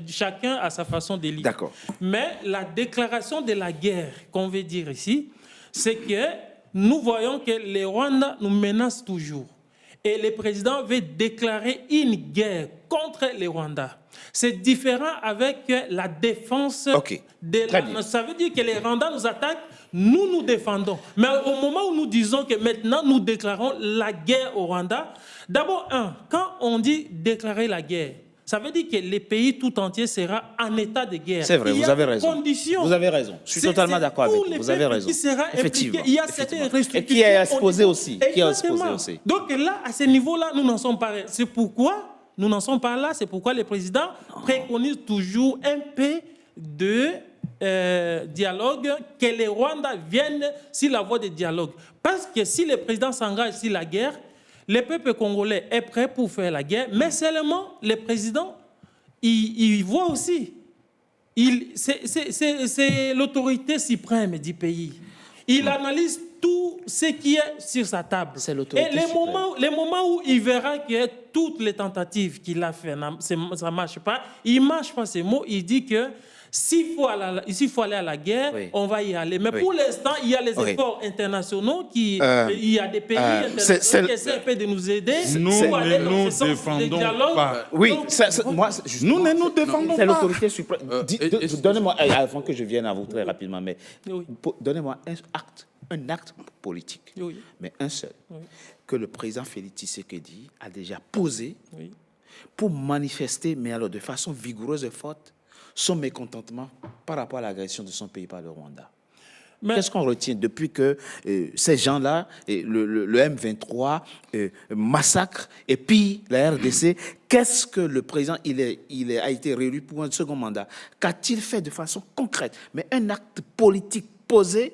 Chacun a sa façon de lire. D'accord. Mais la déclaration de la guerre qu'on veut dire ici, c'est que nous voyons que les Rwandais nous menacent toujours. Et le président veut déclarer une guerre contre les Rwandais. C'est différent avec la défense de la... Ça veut dire que les Rwandais nous attaquent, nous défendons. Mais au moment où nous disons que maintenant nous déclarons la guerre au Rwanda, d'abord, quand on dit déclarer la guerre, ça veut dire que le pays tout entier sera en état de guerre. C'est vrai, vous avez raison. Vous avez raison. Je suis totalement d'accord avec vous. Vous avez raison. Effectivement. Il y a certaines restrictions. Et qui est exposé aussi. Donc là, à ce niveau-là, nous n'en sommes pas. C'est pourquoi nous n'en sommes pas là. C'est pourquoi le président préconise toujours un peu de dialogue, que les Rwandais viennent sur la voie de dialogue. Parce que si le président s'engage sur la guerre, le peuple congolais est prêt pour faire la guerre, mais seulement le président, il voit aussi. C'est l'autorité suprême du pays. Il analyse tout ce qui est sur sa table. Et les moments où il verra que toutes les tentatives qu'il a faites, ça ne marche pas, il ne marche pas ces mots, il dit que s'il faut aller à la guerre, on va y aller. Mais pour l'instant, il y a les efforts internationaux, il y a des pays internationaux qui essaient de nous aider. Nous ne nous défendons pas. Oui, nous ne nous défendons pas. C'est l'autorité suprême. Donnez-moi, avant que je vienne à vous très rapidement, mais donnez-moi un acte politique, mais un seul, que le président Félix Tshisekedi a déjà posé pour manifester, mais alors de façon vigoureuse et forte, son mécontentement par rapport à l'agression de son pays par le Rwanda. Qu'est-ce qu'on retient depuis que ces gens-là, le M23, massacre et pille la RDC? Qu'est-ce que le président a été réélu pour un second mandat? Qu'a-t-il fait de façon concrète, mais un acte politique posé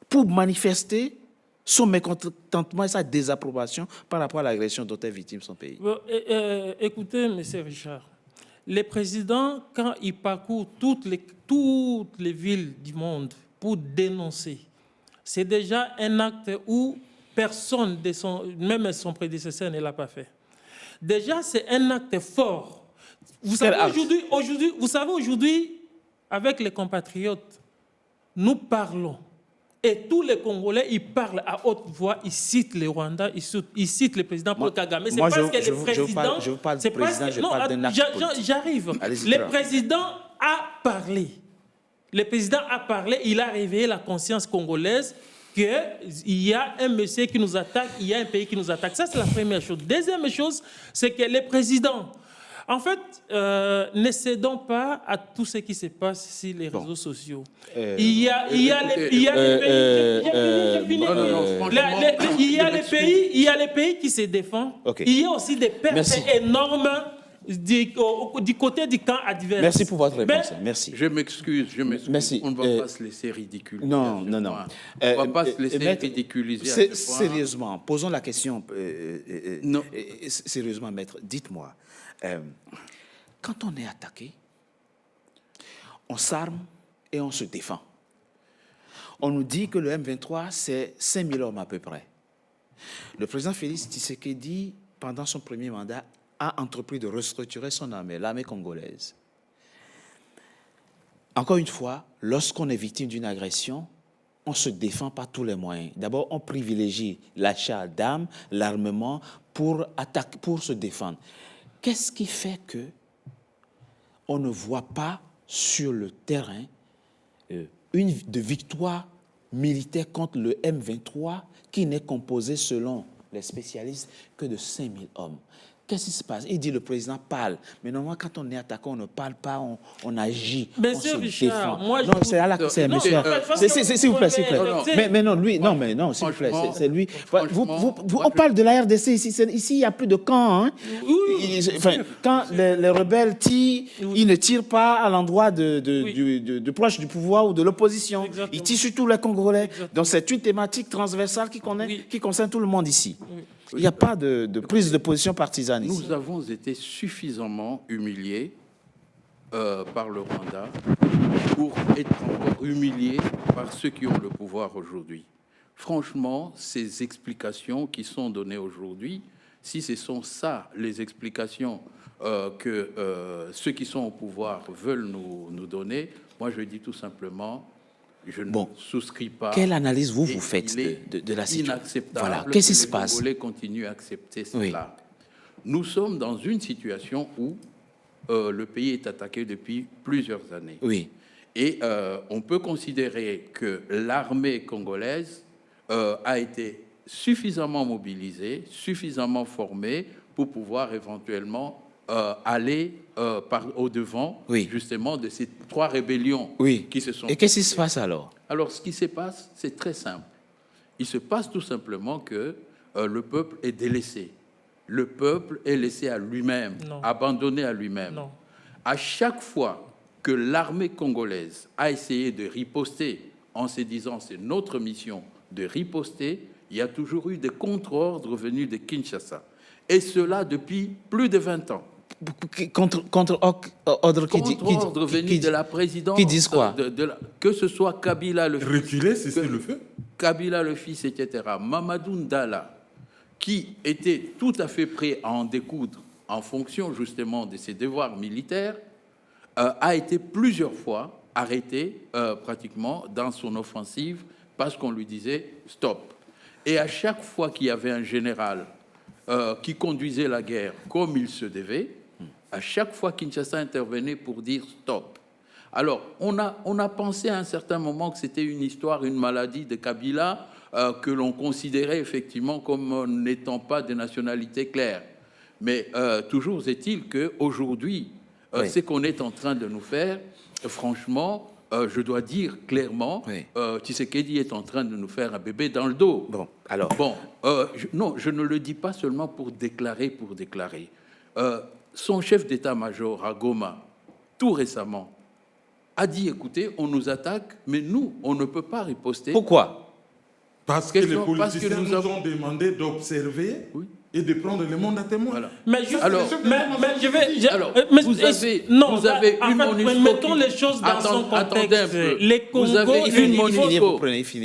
pour manifester son mécontentement et sa désapprobation par rapport à l'agression dont est victime son pays? Écoutez, M. Richard, le président, quand il parcourt toutes les villes du monde pour dénoncer, c'est déjà un acte où personne, même son prédécesseur, ne l'a pas fait. Déjà, c'est un acte fort. Vous savez, aujourd'hui, avec les compatriotes, nous parlons. Et tous les Congolais, ils parlent à haute voix, ils citent les Rwandais, ils citent le président Paul Kagame. C'est parce que le président... Je parle du président, je parle d'un acte politique. J'arrive. Le président a parlé. Le président a parlé, il a réveillé la conscience congolaise qu'il y a un monsieur qui nous attaque, il y a un pays qui nous attaque. Ça, c'est la première chose. Deuxième chose, c'est que le président... En fait, ne cédons pas à tout ce qui se passe sur les réseaux sociaux. Il y a les pays qui se défendent. Il y a aussi des pertes énormes du côté du camp adverse. Merci pour votre réponse. Merci. Je m'excuse. Merci. On ne va pas se laisser ridiculiser. Non. On ne va pas se laisser ridiculiser. À ce point. Sérieusement, posons la question. Non. Sérieusement, maître, dites-moi, quand on est attaqué, on s'arme et on se défend. On nous dit que le M23, c'est 5000 hommes à peu près. Le président Félix Tshisekedi, pendant son premier mandat, a entrepris de restructurer son armée, l'armée congolaise. Encore une fois, lorsqu'on est victime d'une agression, on se défend par tous les moyens. D'abord, on privilégie l'achat d'armes, l'armement pour se défendre. Qu'est-ce qui fait que on ne voit pas sur le terrain une victoire militaire contre le M23 qui n'est composée, selon les spécialistes, que de 5000 hommes? Qu'est-ce qui se passe? Il dit le président parle. Mais normalement, quand on est attaqué, on ne parle pas, on agit. Monsieur on se Richard, défend. moi, non, c'est là que c'est, monsieur. S'il vous plaît, s'il vous plaît. Mais non, lui, non, s'il vous plaît, c'est lui. On parle de la RDC ici. Ici, il n'y a plus de camp. Hein. Enfin, quand les rebelles tirent, ils ne tirent pas à l'endroit de proche du pouvoir ou de l'opposition. Exactement. Ils tirent sur tous les Congolais. Exactement. Donc, c'est une thématique transversale qui concerne tout le monde ici. Il n'y a pas de prise de position partisane ici. Nous avons été suffisamment humiliés par le Rwanda pour être encore humiliés par ceux qui ont le pouvoir aujourd'hui. Franchement, ces explications qui sont données aujourd'hui, si ce sont ça les explications que ceux qui sont au pouvoir veulent nous donner, moi je dis tout simplement... Je ne souscris pas. Quelle analyse vous faites de la situation? Inacceptable. Voilà. Qu'est-ce qui se passe? Les Congolais continuent à accepter cela. Nous sommes dans une situation où le pays est attaqué depuis plusieurs années. Oui. Et on peut considérer que l'armée congolaise a été suffisamment mobilisée, suffisamment formée pour pouvoir éventuellement aller au-devant, justement, de ces 3 rébellions qui se sont... Et qu'est-ce qui se passe alors? Alors, ce qui se passe, c'est très simple. Il se passe tout simplement que le peuple est délaissé. Le peuple est laissé à lui-même, abandonné à lui-même. Non. À chaque fois que l'armée congolaise a essayé de riposter en se disant c'est notre mission de riposter, il y a toujours eu des contre-ordres venus de Kinshasa. Et cela depuis plus de 20 ans. Contre-ordre venu de la présidence. Qui disent quoi? Que ce soit Kabila le fils. Reculer, c'est ce qu'il le fait. Kabila le fils, etc. Mamadou Ndala, qui était tout à fait prêt à en découdre en fonction justement de ses devoirs militaires, a été plusieurs fois arrêté pratiquement dans son offensive parce qu'on lui disait stop. Et à chaque fois qu'il y avait un général qui conduisait la guerre comme il se devait, à chaque fois Kinshasa intervenait pour dire stop. Alors, on a pensé à un certain moment que c'était une histoire, une maladie de Kabila, que l'on considérait effectivement comme n'étant pas de nationalité claire. Mais toujours est-il qu'aujourd'hui, ce qu'on est en train de nous faire, franchement, je dois dire clairement, Tshisekedi est en train de nous faire un bébé dans le dos. Bon, alors... non, je ne le dis pas seulement pour déclarer. Son chef d'état-major à Goma, tout récemment, a dit, écoutez, on nous attaque, mais nous, on ne peut pas riposter. Pourquoi? Parce que les politiciens nous ont demandé d'observer et de prendre le monde à témoin. Voilà. Mais je vais... Alors, vous avez une MONUSCO... Mettons les choses dans son contexte. Les Congos...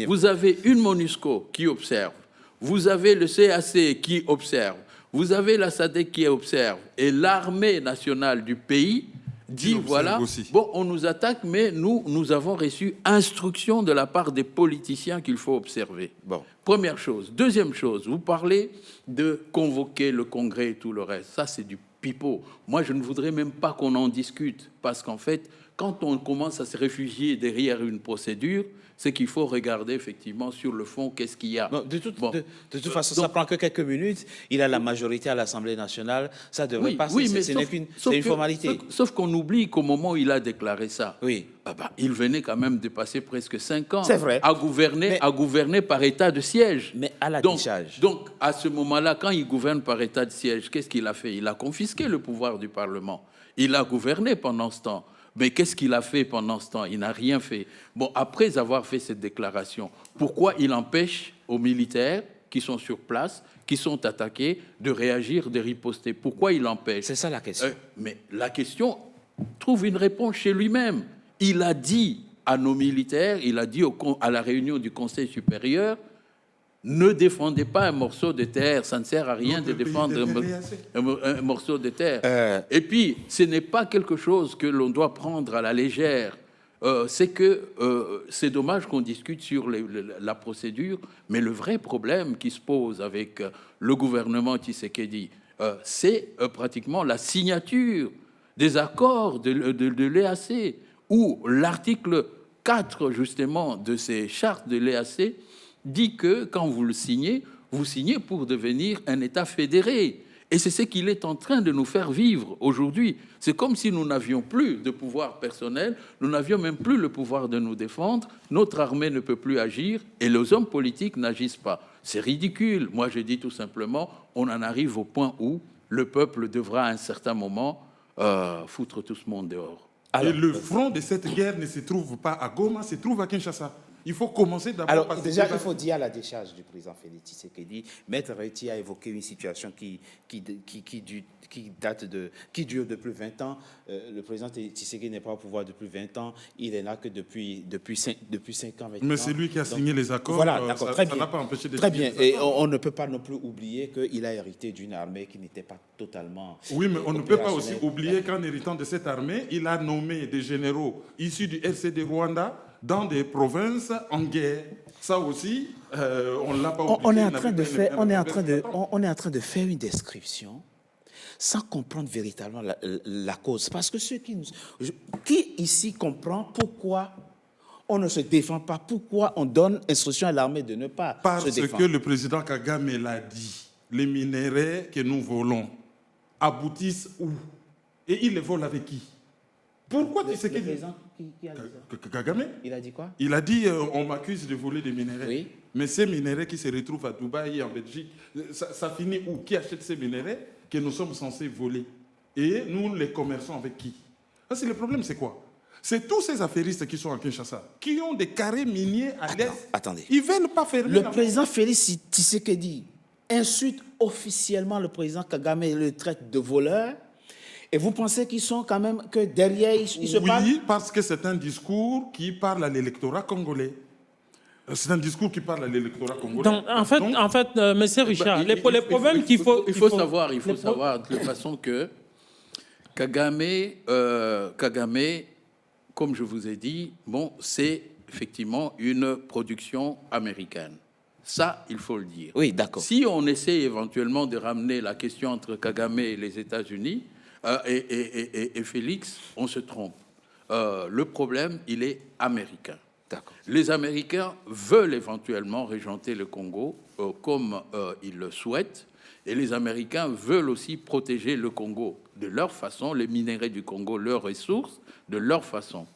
Vous avez une MONUSCO qui observe. Vous avez le CAC qui observe. Vous avez la SADC qui observe. Et l'armée nationale du pays dit, voilà, bon, on nous attaque, mais nous avons reçu instruction de la part des politiciens qu'il faut observer. Bon. Première chose. Deuxième chose, vous parlez de convoquer le Congrès et tout le reste. Ça, c'est du pipeau. Moi, je ne voudrais même pas qu'on en discute, parce qu'en fait, quand on commence à se réfugier derrière une procédure, c'est qu'il faut regarder effectivement sur le fond qu'est-ce qu'il y a. Bon, de toute façon, ça prend que quelques minutes. Il a la majorité à l'Assemblée nationale. Ça devrait passer. Oui, mais c'est une formalité. Sauf qu'on oublie qu'au moment où il a déclaré ça, il venait quand même de passer presque 5 ans à gouverner par état de siège. Mais à la décharge. Donc, à ce moment-là, quand il gouverne par état de siège, qu'est-ce qu'il a fait? Il a confisqué le pouvoir du Parlement. Il a gouverné pendant ce temps. Mais qu'est-ce qu'il a fait pendant ce temps? Il n'a rien fait. Bon, après avoir fait cette déclaration, pourquoi il empêche aux militaires qui sont sur place, qui sont attaqués, de réagir, de riposter? Pourquoi il empêche? C'est ça la question. Mais la question trouve une réponse chez lui-même. Il a dit à nos militaires, il a dit à la réunion du Conseil supérieur, ne défendez pas un morceau de terre, ça ne sert à rien de défendre un morceau de terre. Et puis, ce n'est pas quelque chose que l'on doit prendre à la légère. C'est dommage qu'on discute sur la procédure, mais le vrai problème qui se pose avec le gouvernement Tshisekedi, c'est pratiquement la signature des accords de l'EAC, où l'article 4, justement, de ces chartes de l'EAC dit que quand vous signez pour devenir un État fédéré. Et c'est ce qu'il est en train de nous faire vivre aujourd'hui. C'est comme si nous n'avions plus de pouvoir personnel, nous n'avions même plus le pouvoir de nous défendre, notre armée ne peut plus agir et les hommes politiques n'agissent pas. C'est ridicule. Moi, je dis tout simplement, on en arrive au point où le peuple devra à un certain moment foutre tout ce monde dehors. Alors, et le front de cette guerre ne se trouve pas à Goma, se trouve à Kinshasa. Il faut commencer d'abord. Alors, déjà, il faut dire à la décharge du président Félix Tshisekedi, Maître Reti a évoqué une situation qui dure depuis 20 ans. Le président Tshisekedi n'est pas au pouvoir depuis 20 ans. Il est là que depuis 5 ans. Mais c'est lui qui a signé les accords. Voilà, d'accord, très bien. Ça n'a pas empêché de très bien. Et on ne peut pas non plus oublier qu'il a hérité d'une armée qui n'était pas totalement. Oui, mais on ne peut pas aussi oublier qu'en héritant de cette armée, il a nommé des généraux issus du RCD Rwanda dans des provinces en guerre. Ça aussi, on ne l'a pas oublié. On est en train de faire une description sans comprendre véritablement la cause. Parce que ceux qui ici comprend pourquoi on ne se défend pas, pourquoi on donne instruction à l'armée de ne pas se défendre. Parce que le président Kagame l'a dit, les minéraux que nous volons aboutissent où? Et il les vole avec qui? Pourquoi tu sais que Kagame? Il a dit quoi? Il a dit on m'accuse de voler des minéraux. Oui. Mais ces minéraux qui se retrouvent à Dubaï et en Belgique, ça finit où? Qui achète ces minéraux que nous sommes censés voler? Et nous les commerçons avec qui? Parce que le problème, c'est quoi? C'est tous ces affairistes qui sont à Kinshasa, qui ont des carrés miniers à l'est. Attendez. Ils ne veulent pas fermer. Le président Félix Tshisekedi insulte officiellement le président Kagame et le traite de voleur. Et vous pensez qu'ils sont quand même, que derrière, ils se parlent? Oui, parce que c'est un discours qui parle à l'électorat congolais. C'est un discours qui parle à l'électorat congolais. Donc, en fait, M. Richard, les problèmes qu'il faut... Il faut savoir de toute façon que Kagame, comme je vous ai dit, bon, c'est effectivement une production américaine. Ça, il faut le dire. Oui, d'accord. Si on essaie éventuellement de ramener la question entre Kagame et les États-Unis, et Félix, on se trompe. Le problème, il est américain. Les Américains veulent éventuellement régenter le Congo comme ils le souhaitent, et les Américains veulent aussi protéger le Congo de leur façon, les minéraux du Congo, leurs ressources, de leur façon.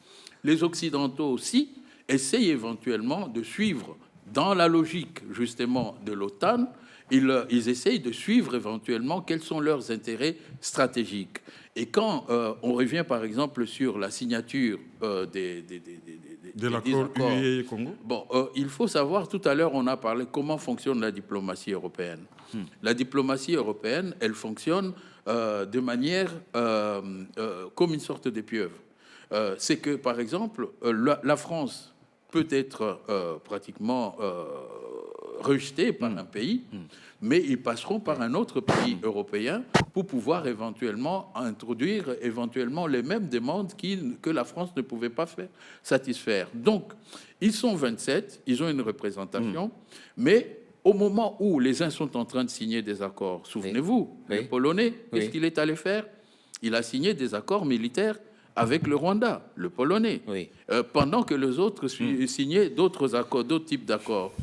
Les Occidentaux aussi essayent éventuellement de suivre, dans la logique justement de l'OTAN, ils essayent de suivre éventuellement quels sont leurs intérêts stratégiques. Et quand on revient par exemple sur la signature de l'accord UE-Congo, bon, il faut savoir, tout à l'heure on a parlé comment fonctionne la diplomatie européenne. La diplomatie européenne, elle fonctionne de manière comme une sorte de pieuvre. C'est que par exemple, la France peut être pratiquement rejetés par un pays, mais ils passeront par un autre pays européen pour pouvoir éventuellement introduire les mêmes demandes que la France ne pouvait pas satisfaire. Donc, ils sont 27, ils ont une représentation, mais au moment où les uns sont en train de signer des accords, souvenez-vous, le Polonais, qu'est-ce qu'il est allé faire? Il a signé des accords militaires avec le Rwanda, le Polonais, pendant que les autres signaient d'autres accords, d'autres types d'accords.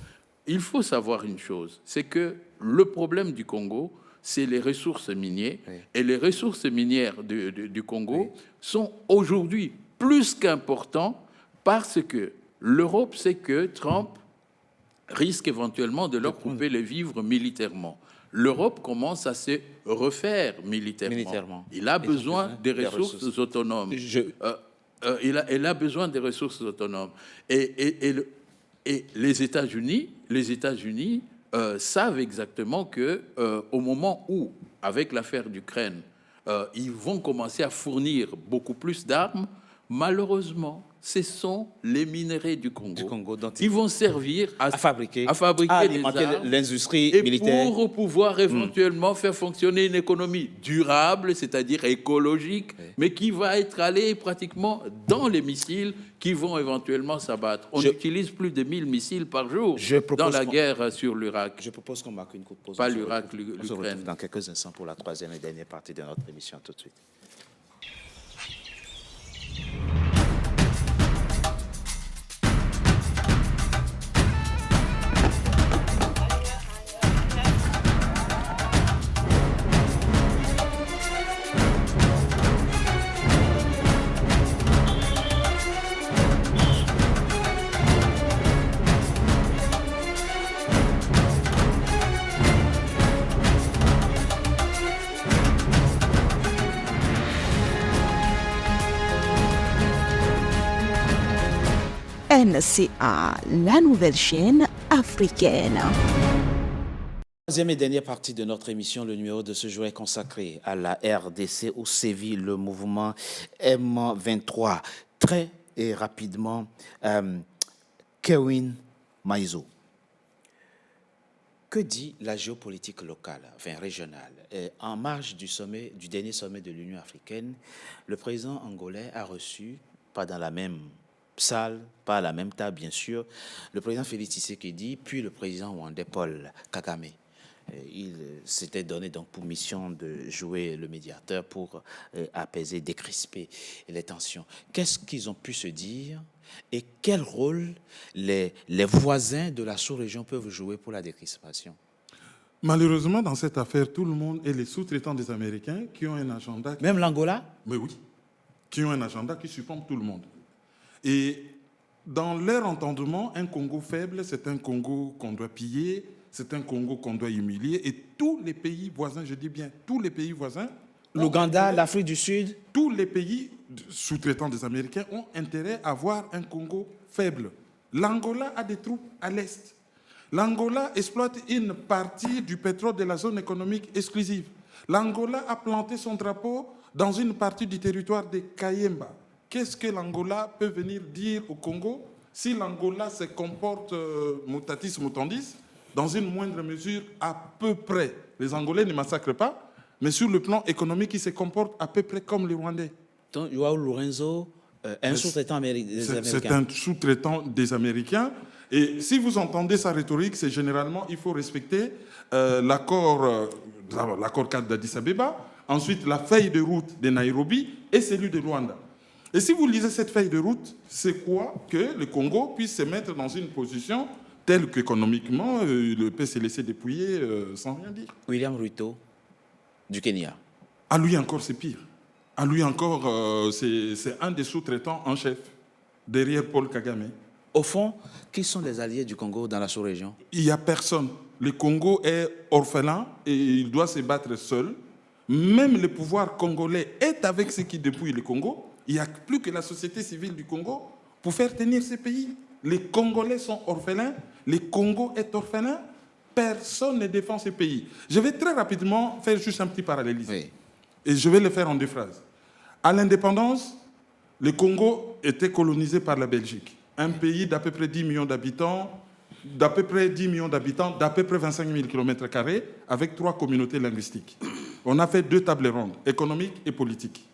Il faut savoir une chose, c'est que le problème du Congo, c'est les ressources minières. Et les ressources minières du Congo sont aujourd'hui plus qu'importants parce que l'Europe sait que Trump risque éventuellement de leur couper les vivres militairement. L'Europe commence à se refaire militairement. Il a besoin des ressources autonomes. Il a besoin des ressources autonomes. Et les États-Unis savent exactement que au moment où, avec l'affaire d'Ukraine, ils vont commencer à fournir beaucoup plus d'armes, malheureusement, ce sont les minerais du Congo dont ils vont servir à fabriquer l'industrie militaire. Pour pouvoir éventuellement faire fonctionner une économie durable, c'est-à-dire écologique, mais qui va être allée pratiquement dans les missiles qui vont éventuellement s'abattre. On utilise plus de 1000 missiles par jour dans la guerre sur l'Irak. Je propose qu'on marque une courte pause. Pas l'Irak, l'Ukraine. On se retrouve dans quelques instants pour la troisième et dernière partie de notre émission. Tout de suite. NCA, la nouvelle chaîne africaine. Troisième et dernière partie de notre émission, le numéro de ce jour est consacré à la RDC où sévit le mouvement M23. Très et rapidement, Kewin Maizo. Que dit la géopolitique locale, enfin régionale? En marge du dernier sommet de l'Union africaine, le président angolais a reçu, pas dans la même salle, pas à la même table bien sûr, le président Félix Tshisekedi, puis le président rwandais Paul Kagame. Il s'était donné donc pour mission de jouer le médiateur pour apaiser, décrisper les tensions. Qu'est-ce qu'ils ont pu se dire et quel rôle les voisins de la sous-région peuvent jouer pour la décrispation? Malheureusement, dans cette affaire, tout le monde est les sous-traitants des Américains qui ont un agenda... Même l'Angola? Mais oui, qui ont un agenda qui supplante tout le monde. Et dans leur entendement, un Congo faible, c'est un Congo qu'on doit piller, c'est un Congo qu'on doit humilier. Et tous les pays voisins, je dis bien tous les pays voisins... L'Ouganda, l'Afrique du Sud? Tous les pays sous-traitants des Américains ont intérêt à avoir un Congo faible. L'Angola a des troupes à l'est. L'Angola exploite une partie du pétrole de la zone économique exclusive. L'Angola a planté son drapeau dans une partie du territoire de Kayemba. Qu'est-ce que l'Angola peut venir dire au Congo si l'Angola se comporte mutatis mutandis, dans une moindre mesure à peu près? Les Angolais ne massacrent pas, mais sur le plan économique, ils se comportent à peu près comme les Rwandais. Donc, Joao Lourenço, un sous-traitant des Américains. C'est un sous-traitant des Américains. Et si vous entendez sa rhétorique, c'est généralement, il faut respecter l'accord cadre d'Addis Abeba, ensuite la feuille de route de Nairobi et celui de Rwanda. Et si vous lisez cette feuille de route, c'est quoi? Que le Congo puisse se mettre dans une position telle qu'économiquement, il peut se laisser dépouiller sans rien dire. William Ruto, du Kenya. À lui encore, c'est pire. À lui encore, c'est un des sous-traitants en chef, derrière Paul Kagame. Au fond, qui sont les alliés du Congo dans la sous-région? Il n'y a personne. Le Congo est orphelin et il doit se battre seul. Même le pouvoir congolais est avec ceux qui dépouillent le Congo. Il n'y a plus que la société civile du Congo pour faire tenir ce pays. Les Congolais sont orphelins, le Congo est orphelin, personne ne défend ce pays. Je vais très rapidement faire juste un petit parallélisme. Oui. Et je vais le faire en 2 phrases. À l'indépendance, le Congo était colonisé par la Belgique. Un pays d'à peu près 10 millions d'habitants, d'à peu près 25 000 km², avec 3 communautés linguistiques. On a fait 2 tables rondes, économiques et politiques.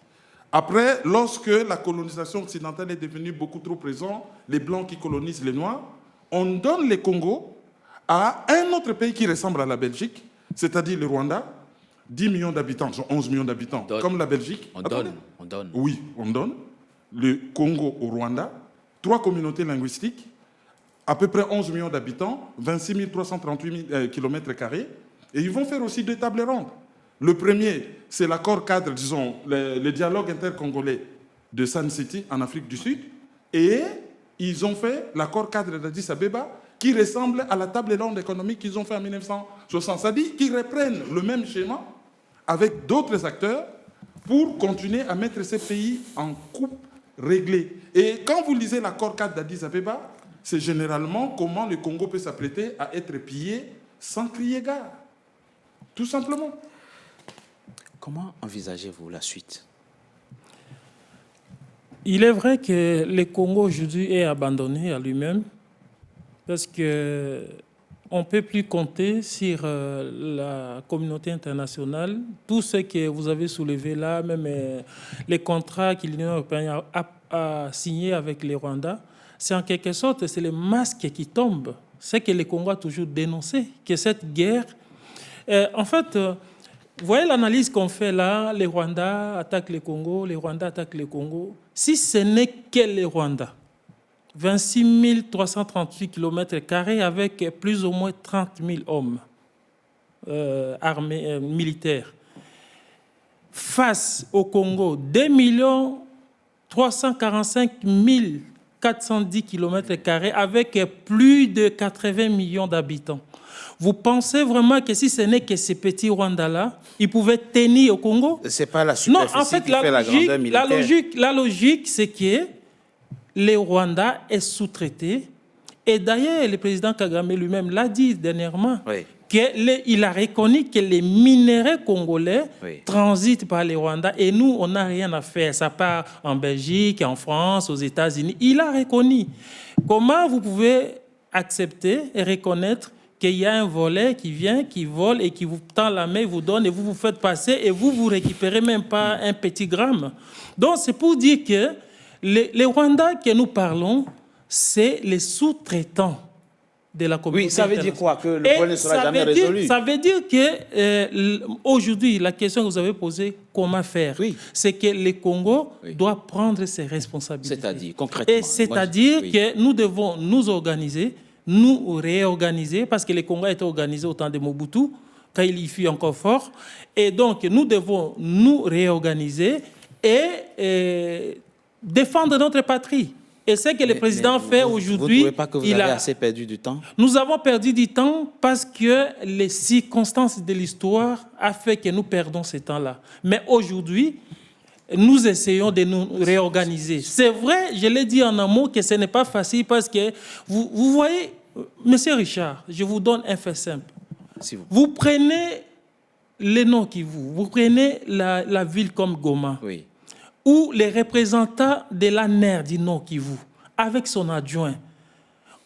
Après, lorsque la colonisation occidentale est devenue beaucoup trop présente, les Blancs qui colonisent les Noirs, on donne le Congo à un autre pays qui ressemble à la Belgique, c'est-à-dire le Rwanda, 10 millions d'habitants, 11 millions d'habitants, comme la Belgique. On donne. Oui, on donne. le Congo au Rwanda, 3 communautés linguistiques, à peu près 11 millions d'habitants, 26 338 km², et ils vont faire aussi 2 tables rondes. Le premier, c'est l'accord cadre, disons, le dialogue intercongolais de Sun City en Afrique du Sud, et ils ont fait l'accord cadre d'Addis Abeba qui ressemble à la table ronde économique qu'ils ont fait en 1960. C'est-à-dire qu'ils reprennent le même schéma avec d'autres acteurs pour continuer à mettre ces pays en coupe réglée. Et quand vous lisez l'accord cadre d'Addis Abeba, c'est généralement comment le Congo peut s'apprêter à être pillé sans crier gare. Tout simplement. Comment envisagez-vous la suite? Il est vrai que le Congo aujourd'hui est abandonné à lui-même parce que on ne peut plus compter sur la communauté internationale. Tout ce que vous avez soulevé là, même les contrats que l'Union européenne a signés avec les Rwandais, c'est en quelque sorte c'est le masque qui tombe. C'est que le Congo a toujours dénoncé, que cette guerre... en fait, vous voyez l'analyse qu'on fait là, les Rwandais attaquent le Congo, les Rwandais attaquent le Congo. Si ce n'est que les Rwandais, 26 338 km² avec plus ou moins 30 000 hommes armés, militaires, face au Congo, 2 345 410 km² avec plus de 80 millions d'habitants. Vous pensez vraiment que si ce n'est que ces petits Rwandais-là, ils pouvaient tenir au Congo? Ce n'est pas la superficie non, en fait, qui fait la grandeur militaire. La logique, c'est que les Rwandais est sous-traité. Et d'ailleurs, le président Kagame lui-même l'a dit dernièrement, oui, qu'il a reconnu que les minéraux congolais oui, transitent par les Rwandais et nous, on n'a rien à faire. Ça part en Belgique, en France, aux États-Unis. Il a reconnu. Comment vous pouvez accepter et reconnaître qu'il y a un volet qui vient, qui vole et qui vous tend la main, vous donne et vous vous faites passer et vous récupérez même pas un petit gramme? Donc, c'est pour dire que les Rwandais que nous parlons, c'est les sous-traitants de la communauté. Oui, ça veut dire quoi? Que le problème ne sera jamais résolu? Ça veut dire que aujourd'hui, la question que vous avez posée, comment faire, oui, c'est que le Congo, oui, doit prendre ses responsabilités. C'est-à-dire, concrètement? Et c'est-à-dire oui, que nous devons nous organiser, nous réorganiser, parce que le Congo a été organisé au temps de Mobutu, quand il y fut encore fort. Et donc, nous devons nous réorganiser et défendre notre patrie. Et c'est que le président fait aujourd'hui. Vous ne trouvez pas que vous avez assez perdu du temps? Nous avons perdu du temps parce que les circonstances de l'histoire ont fait que nous perdons ce temps-là. Mais aujourd'hui, nous essayons de nous réorganiser. C'est vrai, je l'ai dit en amont, que ce n'est pas facile parce que vous voyez, Monsieur Richard, je vous donne un fait simple. Vous prenez les noms qui vous prenez la ville comme Goma, oui, où les représentants de la NER du Nord Kivu, avec son adjoint,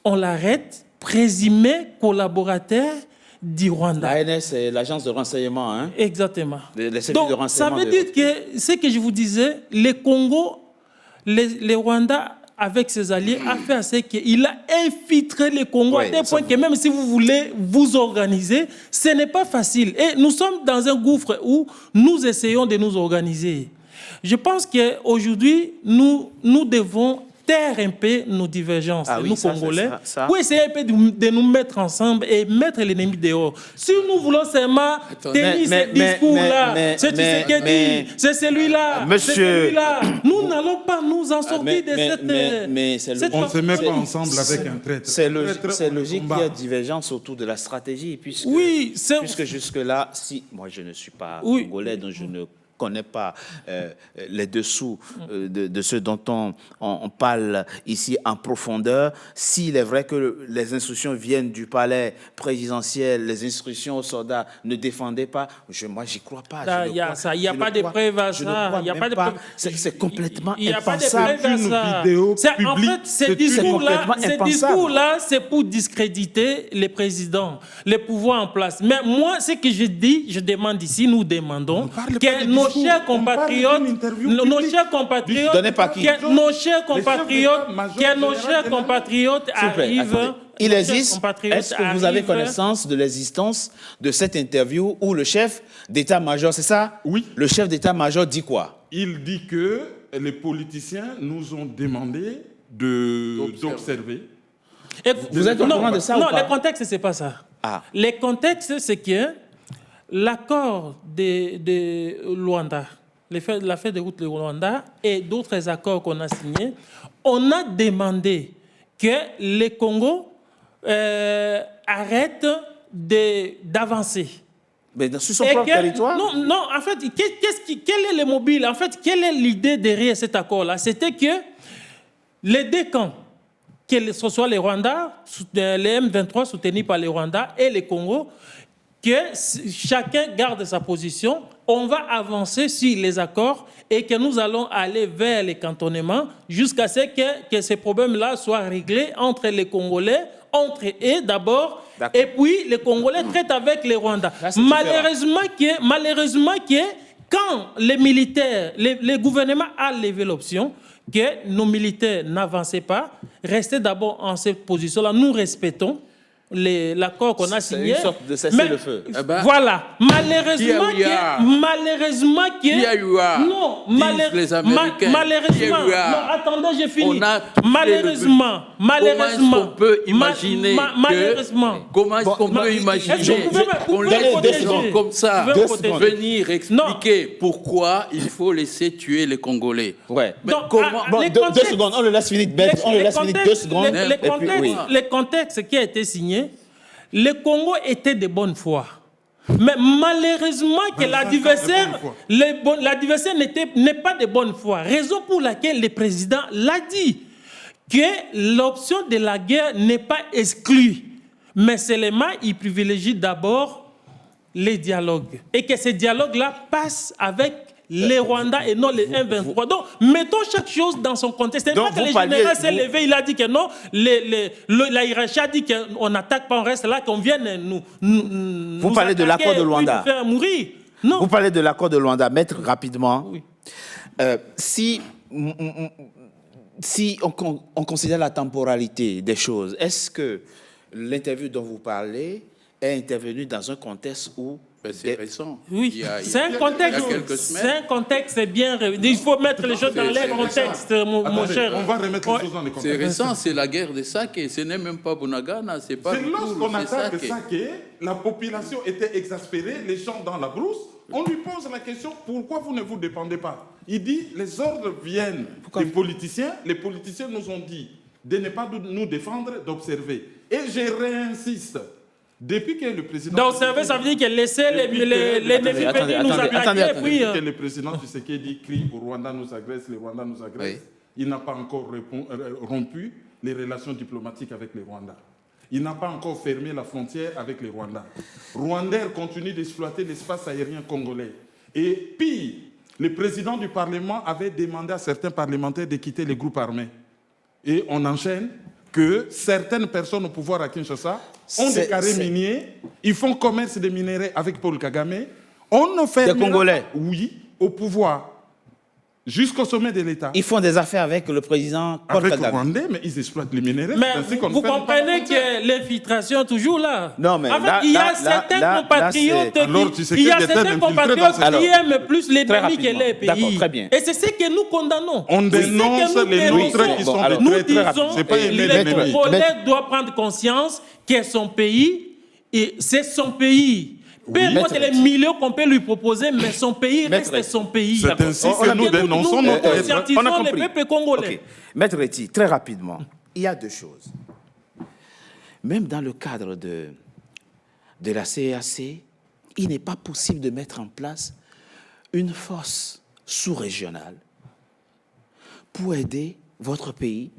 on l'arrête, présumé collaborateur du Rwanda. La NS, c'est l'agence de renseignement, hein? Exactement. Les services Donc, de renseignement. ça veut dire que, ce que je vous disais, le Congo, les Rwandais, avec ses alliés, a fait assez qu'il a infiltré le Congo, à tel point que même si vous voulez vous organiser, ce n'est pas facile. Et nous sommes dans un gouffre où nous essayons de nous organiser. Je pense qu'aujourd'hui, nous devons taire un peu nos divergences, nous Congolais, pour essayer un peu de nous mettre ensemble et mettre l'ennemi dehors. Si nous voulons seulement tenir ce discours-là, c'est celui-là, c'est celui-là, nous n'allons pas nous en sortir de cette... On ne se met pas ensemble avec un traître. C'est logique qu'il y a divergence autour de la stratégie, puisque jusque-là, si moi je ne suis pas congolais, donc je ne connais pas les dessous de ce dont on parle ici en profondeur. S'il est vrai que les instructions viennent du palais présidentiel, les instructions aux soldats ne défendaient pas, moi, j'y crois pas. Il n'y a pas de preuves à ça. Il n'y a pas de preuves. C'est complètement il impensable. En fait, ce discours-là, c'est pour discréditer les présidents, les pouvoirs en place. Mais moi, ce que je dis, je demande ici, nous demandons que nos chers compatriotes, arrivent. Il existe. Est-ce que vous avez connaissance de l'existence de cette interview où le chef d'état-major, c'est ça? Oui. Le chef d'état-major dit quoi? Il dit que les politiciens nous ont demandé d'observer. Vous êtes au courant de ça ou non, pas? le contexte, c'est pas ça. Ah. Le contexte, c'est que l'accord de Luanda, la fête de route de Luanda et d'autres accords qu'on a signés, on a demandé que le Congo arrête d'avancer. Mais sur son propre territoire? Non, en fait, quel est le mobile? En fait, quelle est l'idée derrière cet accord-là? C'était que les deux camps, que ce soit les Rwandais, les M23 soutenus par les Rwandais et les Congo, que chacun garde sa position, on va avancer sur les accords et que nous allons aller vers les cantonnements jusqu'à ce que ces problèmes-là soient réglés entre les Congolais, entre eux d'abord, et puis les Congolais traitent avec les Rwandais. Malheureusement, quand les militaires, le gouvernement a levé l'option, que nos militaires n'avançaient pas, restaient d'abord en cette position-là. Nous respectons l'accord qu'on a signé. C'est une sorte de cessez-le-feu. Voilà. Malheureusement, les Américains. malheureusement, non, attendez, j'ai fini. Malheureusement, comment peut imaginer qu'on laisse des gens comme ça venir expliquer pourquoi il faut laisser tuer les Congolais? Ouais. Donc, deux secondes, on le laisse finir. On le laisse finir 2 secondes. Le contexte qui a été signé, le Congo était de bonne foi. Mais malheureusement que l'adversaire n'est pas de bonne foi. Raison pour laquelle le président l'a dit, que l'option de la guerre n'est pas exclue. Mais seulement, il privilégie d'abord les dialogues. Et que ces dialogues-là passent avec les Rwandais et non les M23. Donc, mettons chaque chose dans son contexte. C'est pas que le général s'est levé, il a dit que non, la hiérarchie a dit qu'on n'attaque pas, on reste là, qu'on vienne vous parlez de l'accord de Luanda. Nous faire mourir. Non. Vous parlez de l'accord de Luanda. Maître, rapidement, oui. Si on considère la temporalité des choses, est-ce que l'interview dont vous parlez est intervenue dans un contexte où... C'est récent. Oui, c'est un contexte bien... Il faut mettre les choses dans les contextes, mon cher. On va remettre les choses dans les contextes. C'est récent, c'est la guerre de Saké. Ce n'est même pas Bunagana, c'est pas... C'est lorsqu'on attaque Saké, la population était exaspérée, les gens dans la brousse, on lui pose la question, pourquoi vous ne vous dépendez pas? Il dit, les ordres viennent des politiciens, les politiciens nous ont dit de ne pas nous défendre, d'observer. Et je réinsiste. Depuis que le président... D'observer, ça veut dire que laisser les défis venir nous attaquer, puis... Depuis que le président Tshisekedi crie au Rwanda nous agresse, les Rwandais nous agressent, il n'a pas encore rompu les relations diplomatiques avec les Rwandais. Il n'a pas encore fermé la frontière avec les Rwandais. Rwandais continuent d'exploiter l'espace aérien congolais. Et pire, le président du Parlement avait demandé à certains parlementaires de quitter les groupes armés. Et on enchaîne que certaines personnes au pouvoir à Kinshasa ont des carrés miniers, ils font commerce des minerais avec Paul Kagame. On ne fait des Congolais? Oui, au pouvoir. Jusqu'au sommet de l'État. Ils font des affaires avec le président Paul Kagame. Avec le Rwandais, mais ils exploitent les minéraux. Mais vous comprenez que l'infiltration est toujours là. Non, mais en fait, il y a certains compatriotes qui aiment plus les pays que les pays. D'accord, très bien. Et c'est ce que nous condamnons. On dénonce les nôtres qui sont des traîtres. Le Congolais doit prendre conscience que son pays, c'est son pays. Peu importe les millions qu'on peut lui proposer, mais son pays reste son pays. C'est ainsi que nous dénonçons notre peuple. On a compris. Le peuple congolais. Okay. Maître Reti, très rapidement, il y a deux choses. Même dans le cadre de la CEAC, il n'est pas possible de mettre en place une force sous-régionale pour aider votre pays.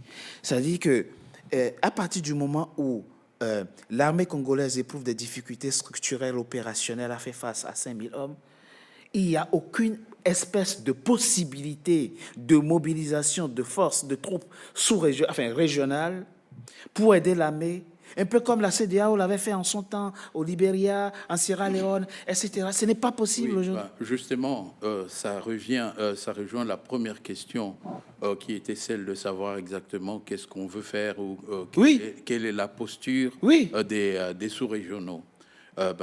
C'est-à-dire que à partir du moment où l'armée congolaise éprouve des difficultés structurelles, opérationnelles, a fait face à 5000 hommes, il n'y a aucune espèce de possibilité de mobilisation de forces, de troupes régionales pour aider l'armée, un peu comme la CEDEAO l'avait fait en son temps au Libéria, en Sierra Leone, etc. Ce n'est pas possible aujourd'hui. Justement, ça rejoint la première question qui était celle de savoir exactement qu'est-ce qu'on veut faire ou quelle est la posture des sous-régionaux.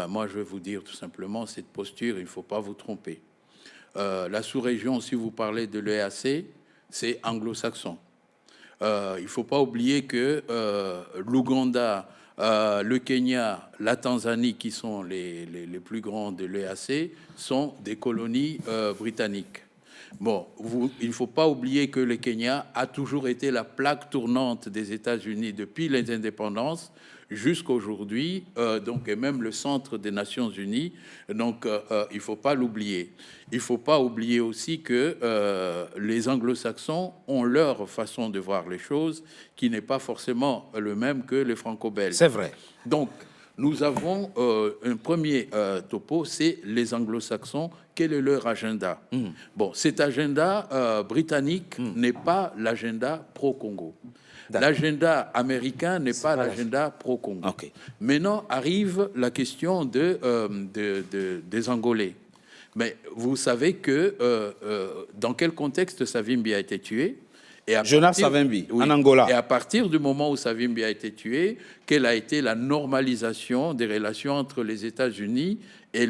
Moi, je vais vous dire tout simplement, cette posture, il ne faut pas vous tromper. La sous-région, si vous parlez de l'EAC, c'est anglo-saxon. Il ne faut pas oublier que l'Ouganda, le Kenya, la Tanzanie, qui sont les plus grands de l'EAC, sont des colonies britanniques. Bon, il ne faut pas oublier que le Kenya a toujours été la plaque tournante des États-Unis depuis les indépendances jusqu'à aujourd'hui, donc, et même le centre des Nations Unies. Donc, il ne faut pas l'oublier. Il ne faut pas oublier aussi que les anglo-saxons ont leur façon de voir les choses qui n'est pas forcément le même que les franco-belges. C'est vrai. Donc, nous avons un premier topo, c'est les anglo-saxons. Quel est leur agenda? Bon, cet agenda britannique n'est pas l'agenda pro-Congo. L'agenda américain n'est pas l'agenda pro-Congo. Okay. Maintenant arrive la question des Angolais. Mais vous savez que dans quel contexte Savimbi a été tué? Jonas Savimbi, en Angola. Et à partir du moment où Savimbi a été tué, quelle a été la normalisation des relations entre les États-Unis et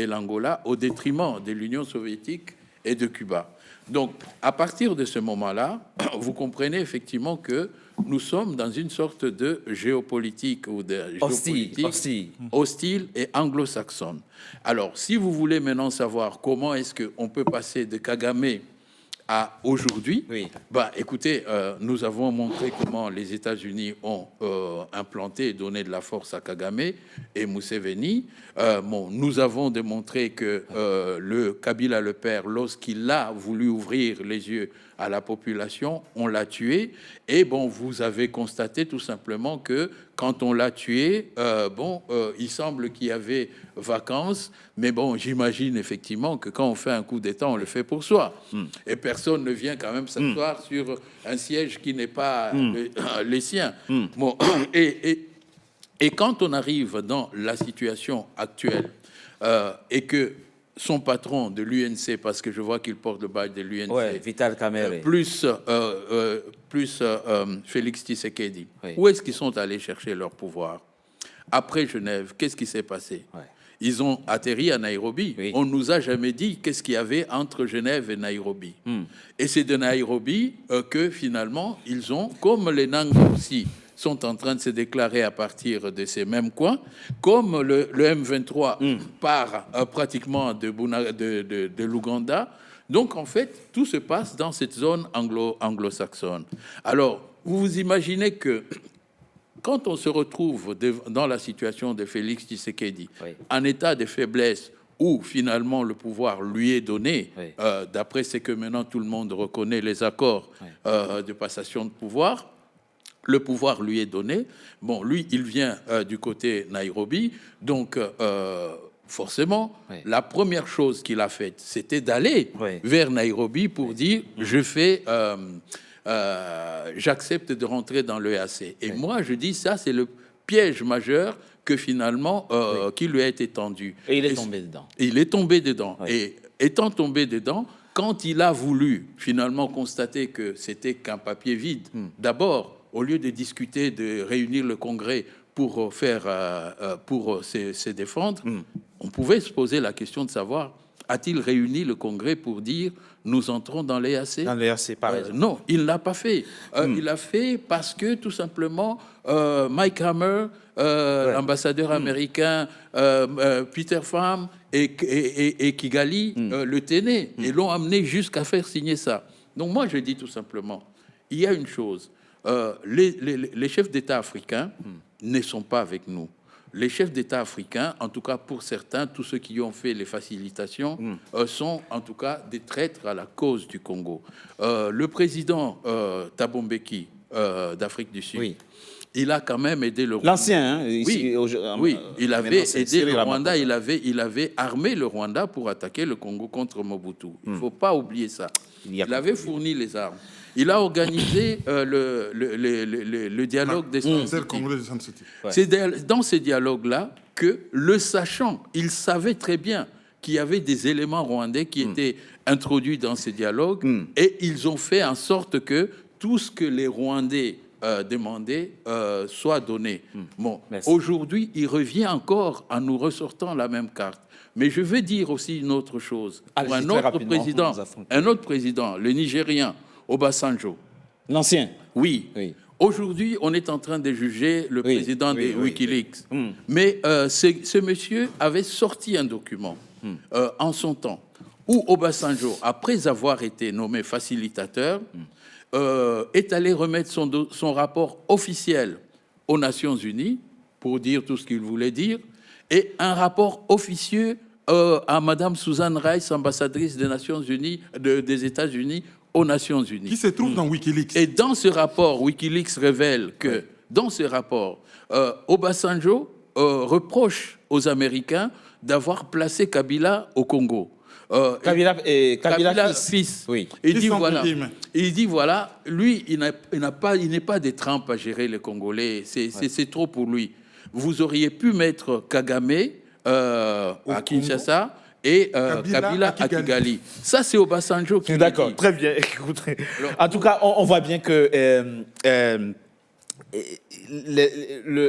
l'Angola au détriment de l'Union soviétique et de Cuba. Donc, à partir de ce moment-là, vous comprenez effectivement que nous sommes dans une sorte de géopolitique ou de géopolitique hostile et anglo-saxonne. Alors, si vous voulez maintenant savoir comment est-ce qu'on peut passer de Kagame à aujourd'hui, bah, écoutez, nous avons montré comment les États-Unis ont implanté et donné de la force à Kagame et Museveni. Nous avons démontré que le Kabila le père, lorsqu'il a voulu ouvrir les yeux à la population, on l'a tué. Et bon, vous avez constaté tout simplement que quand on l'a tué, il semble qu'il y avait vacances, mais bon, j'imagine effectivement que quand on fait un coup d'État, on le fait pour soi. Et personne ne vient quand même s'asseoir sur un siège qui n'est pas les siens. Bon, et quand on arrive dans la situation actuelle et que son patron de l'UNC, parce que je vois qu'il porte le badge de l'UNC, Vital Kamerhe, plus Félix Tshisekedi, où est-ce qu'ils sont allés chercher leur pouvoir? Après Genève, qu'est-ce qui s'est passé? Ils ont atterri à Nairobi. On ne nous a jamais dit qu'est-ce qu'il y avait entre Genève et Nairobi. Et c'est de Nairobi que finalement, ils ont, comme les Nanga aussi, sont en train de se déclarer à partir de ces mêmes coins, comme le M23 part pratiquement de l'Ouganda. Donc, en fait, tout se passe dans cette zone anglo-saxonne. Alors, vous vous imaginez que quand on se retrouve dans la situation de Félix Tshisekedi, en état de faiblesse, où finalement le pouvoir lui est donné, d'après ce que maintenant tout le monde reconnaît, les accords de passation de pouvoir, le pouvoir lui est donné. Bon, lui, il vient du côté Nairobi, donc forcément, la première chose qu'il a faite, c'était d'aller vers Nairobi pour dire j'accepte de rentrer dans l'EAC. Et moi, je dis ça, c'est le piège majeur que finalement, qui lui a été tendu. Et il est tombé dedans. Il est tombé dedans. Et étant tombé dedans, quand il a voulu finalement constater que c'était qu'un papier vide, d'abord, au lieu de discuter, de réunir le Congrès pour se défendre, on pouvait se poser la question de savoir, a-t-il réuni le Congrès pour dire nous entrons dans l'EAC? Dans l'EAC, par exemple. Non, il ne l'a pas fait. Il l'a fait parce que tout simplement, Mike Hammer, l'ambassadeur américain, Peter Pham et Kigali le tenaient et l'ont amené jusqu'à faire signer ça. Donc moi, je dis tout simplement, il y a une chose, les chefs d'État africains ne sont pas avec nous. Les chefs d'État africains, en tout cas pour certains, tous ceux qui ont fait les facilitations, sont en tout cas des traîtres à la cause du Congo. Le président Thabo Mbeki d'Afrique du Sud, il a quand même aidé le Rwanda. L'ancien, il avait aidé le Rwanda, il avait armé le Rwanda pour attaquer le Congo contre Mobutu. Il ne faut pas oublier ça. Il avait fourni les armes. Il a organisé le dialogue des C'est dans ces dialogues-là que, le sachant, il savait très bien qu'il y avait des éléments rwandais qui étaient introduits dans ces dialogues et ils ont fait en sorte que tout ce que les Rwandais demandaient soit donné. Bon, aujourd'hui, il revient encore en nous ressortant la même carte. Mais je veux dire aussi une autre chose. Pour un autre président, le Nigérien, Obasanjo. L'ancien. Oui. Aujourd'hui, on est en train de juger le président de Wikileaks. Mais ce monsieur avait sorti un document en son temps où Obasanjo, après avoir été nommé facilitateur, est allé remettre son rapport officiel aux Nations Unies pour dire tout ce qu'il voulait dire, et un rapport officieux à Madame Susan Rice, ambassadrice des Nations Unies, des États-Unis aux Nations Unies. Qui se trouve dans Wikileaks. Et dans ce rapport, Wikileaks révèle que, dans ce rapport, Obasanjo reproche aux Américains d'avoir placé Kabila au Congo. Kabila fils. Oui. Il dit voilà, lui, il n'est pas des trempes à gérer les Congolais. C'est trop pour lui. Vous auriez pu mettre Kagame à Kinshasa et Kabila à Kigali. Ça, c'est Obasanjo qui D'accord, très bien. Écoutez, en tout cas, on voit bien que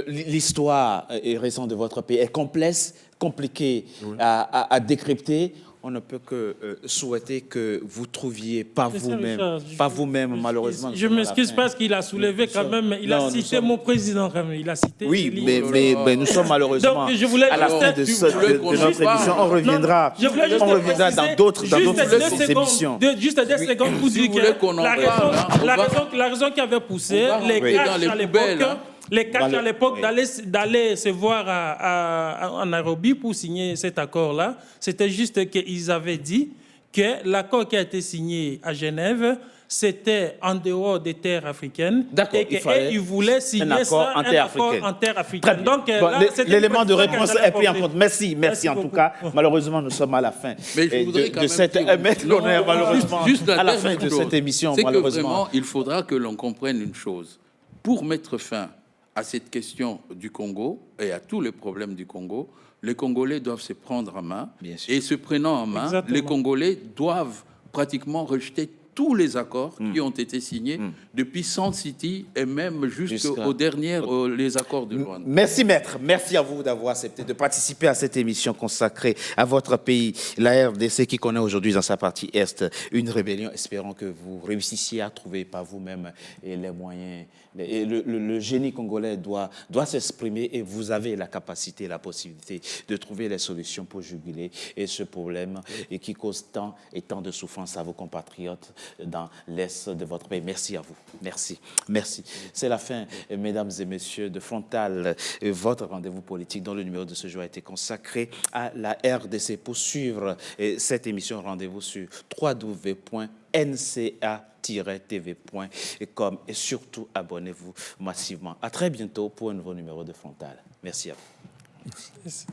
l'histoire récente de votre pays est complexe, compliquée à décrypter. On ne peut que souhaiter que vous trouviez pas vous-même, malheureusement. Je m'excuse parce qu'il a soulevé quand même, il a cité mon président quand même, il a cité. Oui, mais nous sommes malheureusement donc, je voulais à la fin de notre émission. On reviendra dans d'autres émissions. Juste 2 secondes pour dire que la raison qui avait poussé les Kach à l'époque d'aller se voir en Nairobi pour signer cet accord-là, c'était juste qu'ils avaient dit que l'accord qui a été signé à Genève, c'était en dehors des terres africaines. D'accord, ils voulaient signer un accord en terre africaine. Donc, l'élément de réponse est pris en compte. Merci en tout cas. Malheureusement, nous sommes à la fin de cette émission. C'est que vraiment, il faudra que l'on comprenne une chose. Pour mettre fin à cette question du Congo et à tous les problèmes du Congo, les Congolais doivent se prendre en main. Et se prenant en main, les Congolais doivent pratiquement rejeter tous les accords qui ont été signés depuis Sand City et même jusqu'aux dernières, les accords de Rwanda. Merci maître, merci à vous d'avoir accepté de participer à cette émission consacrée à votre pays, la RDC qui connaît aujourd'hui dans sa partie Est une rébellion. Espérons que vous réussissiez à trouver par vous-même les moyens. Et le génie congolais doit s'exprimer et vous avez la capacité, la possibilité de trouver les solutions pour juguler ce problème et qui cause tant et tant de souffrance à vos compatriotes dans l'Est de votre pays. Merci à vous. Merci. C'est la fin, mesdames et messieurs, de Frontal, votre rendez-vous politique dont le numéro de ce jour a été consacré à la RDC. Pour suivre cette émission, rendez-vous sur www.nca-tv.com et surtout abonnez-vous massivement. À très bientôt pour un nouveau numéro de Frontal. Merci à vous. Merci.